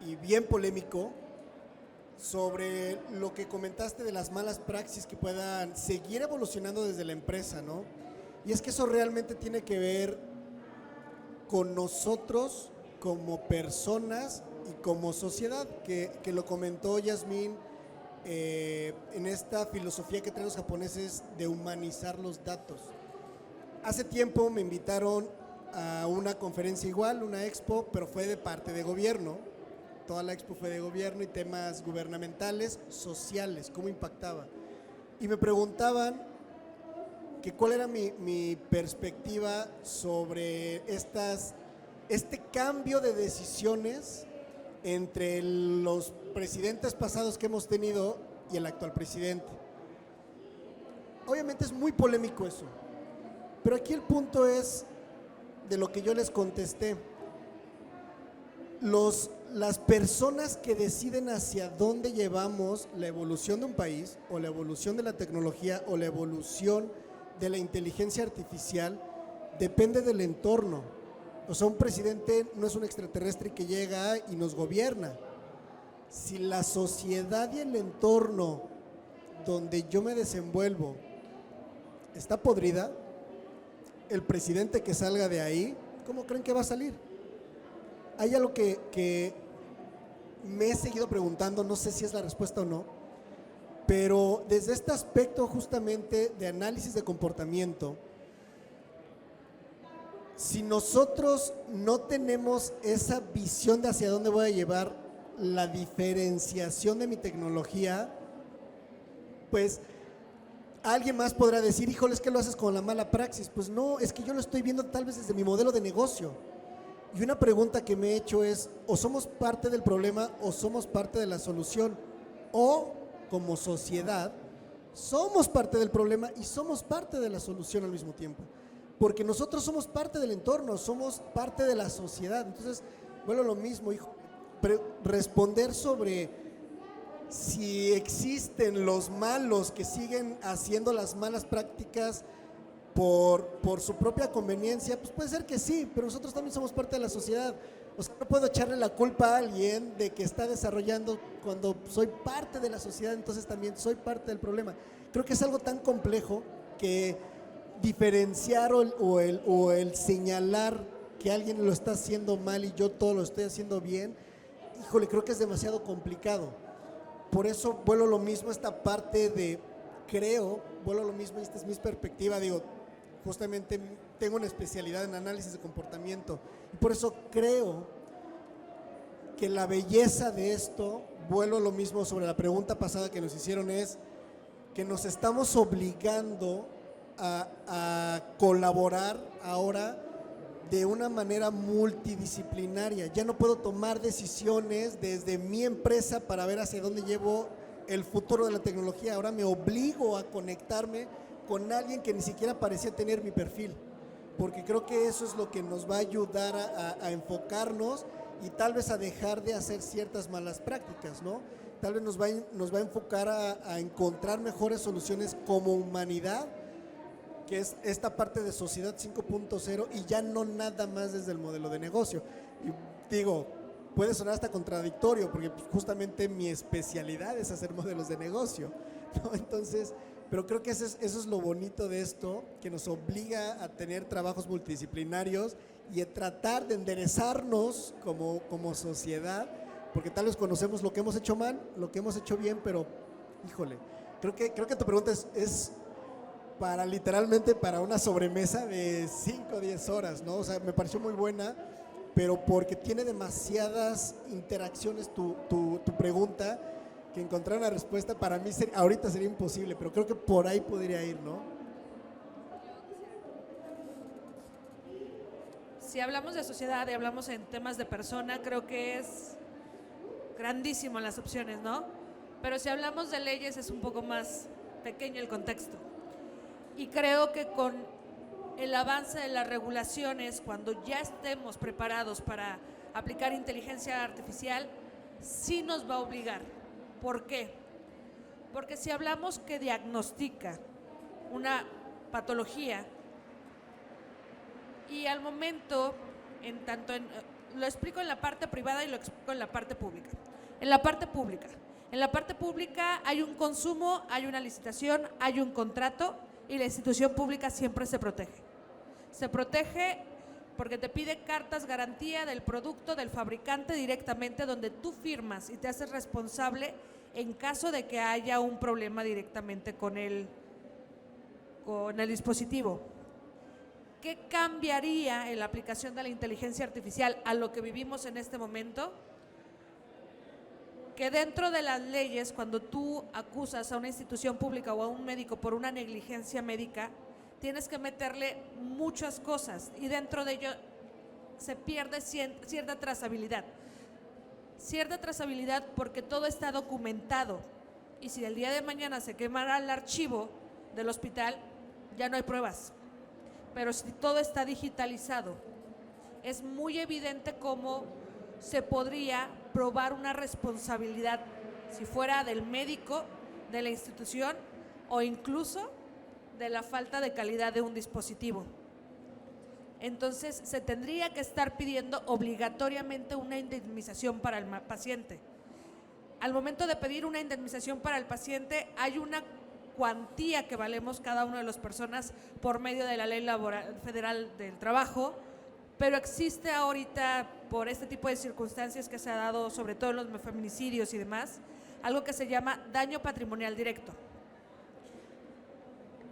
y bien polémico sobre lo que comentaste de las malas praxis que puedan seguir evolucionando desde la empresa, ¿no? Y es que eso realmente tiene que ver con nosotros como personas y como sociedad, que lo comentó Yasmín en esta filosofía que traen los japoneses de humanizar los datos. Hace tiempo me invitaron a una conferencia igual, una expo, pero fue de parte de gobierno. Toda la expo fue de gobierno y temas gubernamentales, sociales, cómo impactaba. Y me preguntaban que cuál era mi perspectiva sobre este cambio de decisiones entre los presidentes pasados que hemos tenido y el actual presidente. Obviamente es muy polémico eso, pero aquí el punto es de lo que yo les contesté. Las personas que deciden hacia dónde llevamos la evolución de un país, o la evolución de la tecnología, o la evolución de la inteligencia artificial, depende del entorno. O sea, un presidente no es un extraterrestre que llega y nos gobierna. Si la sociedad y el entorno donde yo me desenvuelvo está podrida, el presidente que salga de ahí, ¿cómo creen que va a salir? Hay algo que me he seguido preguntando, no sé si es la respuesta o no, pero desde este aspecto justamente de análisis de comportamiento, si nosotros no tenemos esa visión de hacia dónde voy a llevar la diferenciación de mi tecnología, pues alguien más podrá decir, híjole, es que lo haces con la mala praxis. Pues no, es que yo lo estoy viendo tal vez desde mi modelo de negocio. Y una pregunta que me he hecho es, o somos parte del problema o somos parte de la solución, o como sociedad somos parte del problema y somos parte de la solución al mismo tiempo, porque nosotros somos parte del entorno, somos parte de la sociedad. Entonces, bueno, lo mismo, hijo, responder sobre si existen los malos que siguen haciendo las malas prácticas por su propia conveniencia, pues puede ser que sí, pero nosotros también somos parte de la sociedad. O sea, no puedo echarle la culpa a alguien de que está desarrollando cuando soy parte de la sociedad, entonces también soy parte del problema. Creo que es algo tan complejo que diferenciar o el señalar que alguien lo está haciendo mal y yo todo lo estoy haciendo bien, híjole, creo que es demasiado complicado. Por eso vuelvo lo mismo esta parte de vuelvo lo mismo, esta es mi perspectiva, digo, justamente tengo una especialidad en análisis de comportamiento y por eso creo que la belleza de esto, vuelvo lo mismo sobre la pregunta pasada que nos hicieron, es que nos estamos obligando a colaborar ahora de una manera multidisciplinaria. Ya no puedo tomar decisiones desde mi empresa para ver hacia dónde llevo el futuro de la tecnología. Ahora me obligo a conectarme con alguien que ni siquiera parecía tener mi perfil, porque creo que eso es lo que nos va a ayudar a enfocarnos y tal vez a dejar de hacer ciertas malas prácticas, ¿no? Tal vez nos va a enfocar a encontrar mejores soluciones como humanidad, que es esta parte de sociedad 5.0 y ya no nada más desde el modelo de negocio. Y digo, puede sonar hasta contradictorio porque justamente mi especialidad es hacer modelos de negocio, ¿no? Entonces, pero creo que eso es lo bonito de esto, que nos obliga a tener trabajos multidisciplinarios y a tratar de enderezarnos como sociedad, porque tal vez conocemos lo que hemos hecho mal, lo que hemos hecho bien, pero híjole, creo que tu pregunta es literalmente para una sobremesa de 5 o 10 horas, ¿no? O sea, me pareció muy buena, pero porque tiene demasiadas interacciones tu pregunta, que encontrar una respuesta para mí ahorita sería imposible, pero creo que por ahí podría ir, ¿no? Si hablamos de sociedad y hablamos en temas de persona, creo que es grandísimo las opciones, ¿no? Pero si hablamos de leyes es un poco más pequeño el contexto. Y creo que con el avance de las regulaciones, cuando ya estemos preparados para aplicar inteligencia artificial, sí nos va a obligar. ¿Por qué? Porque si hablamos que diagnostica una patología y al momento, lo explico en la parte privada y lo explico en la parte pública. En la parte pública hay un consumo, hay una licitación, hay un contrato y la institución pública siempre se protege. Se protege porque te pide cartas garantía del producto del fabricante directamente, donde tú firmas y te haces responsable en caso de que haya un problema directamente con el dispositivo. ¿Qué cambiaría en la aplicación de la inteligencia artificial a lo que vivimos en este momento? Que dentro de las leyes, cuando tú acusas a una institución pública o a un médico por una negligencia médica, tienes que meterle muchas cosas y dentro de ello se pierde cierta trazabilidad. Cierta trazabilidad porque todo está documentado y si el día de mañana se quemara el archivo del hospital, ya no hay pruebas. Pero si todo está digitalizado, es muy evidente cómo se podría probar una responsabilidad, si fuera del médico, de la institución o incluso de la falta de calidad de un dispositivo. Entonces se tendría que estar pidiendo obligatoriamente una indemnización para el paciente. Al momento de pedir una indemnización para el paciente hay una cuantía que valemos cada una de las personas por medio de la Ley Federal del Trabajo, pero existe ahorita, por este tipo de circunstancias que se ha dado, sobre todo en los feminicidios y demás, algo que se llama daño patrimonial directo.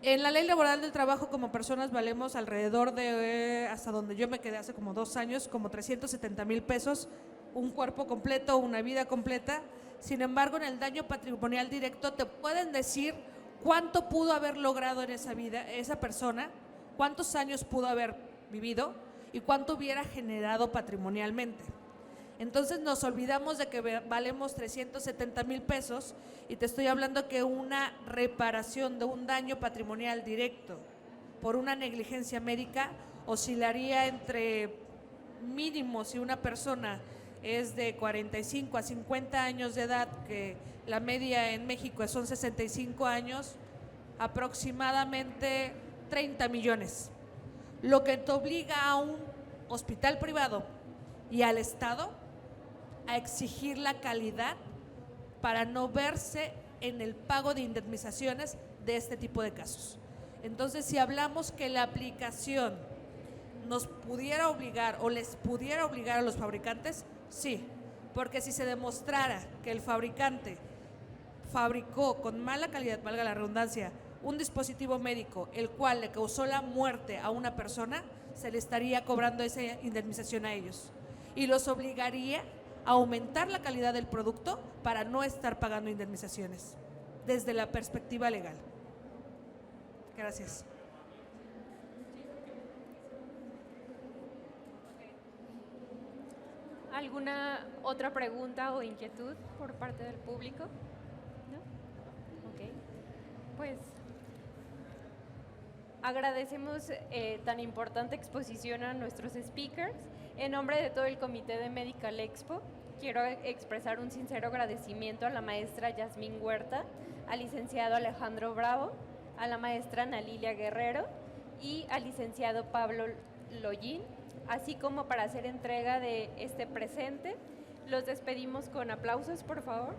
En la Ley Laboral del Trabajo como personas valemos alrededor de, hasta donde yo me quedé hace como 2 años, como 370,000 pesos, un cuerpo completo, una vida completa. Sin embargo, en el daño patrimonial directo te pueden decir cuánto pudo haber logrado en esa vida esa persona, cuántos años pudo haber vivido y cuánto hubiera generado patrimonialmente. Entonces nos olvidamos de que valemos 370,000 pesos y te estoy hablando que una reparación de un daño patrimonial directo por una negligencia médica oscilaría entre mínimo, si una persona es de 45 a 50 años de edad, que la media en México son 65 años, aproximadamente 30 millones. Lo que te obliga a un hospital privado y al Estado a exigir la calidad para no verse en el pago de indemnizaciones de este tipo de casos. Entonces, si hablamos que la aplicación nos pudiera obligar o les pudiera obligar a los fabricantes, sí, porque si se demostrara que el fabricante fabricó con mala calidad, valga la redundancia, un dispositivo médico el cual le causó la muerte a una persona, se le estaría cobrando esa indemnización a ellos y los obligaría a aumentar la calidad del producto para no estar pagando indemnizaciones desde la perspectiva legal. Gracias. ¿Alguna otra pregunta o inquietud por parte del público? ¿No? Ok. Pues agradecemos tan importante exposición a nuestros speakers. En nombre de todo el comité de Medical Expo, quiero expresar un sincero agradecimiento a la maestra Yasmín Huerta, al licenciado Alejandro Bravo, a la maestra Ana Lilia Guerrero y al licenciado Pablo Lollín, así como para hacer entrega de este presente. Los despedimos con aplausos, por favor.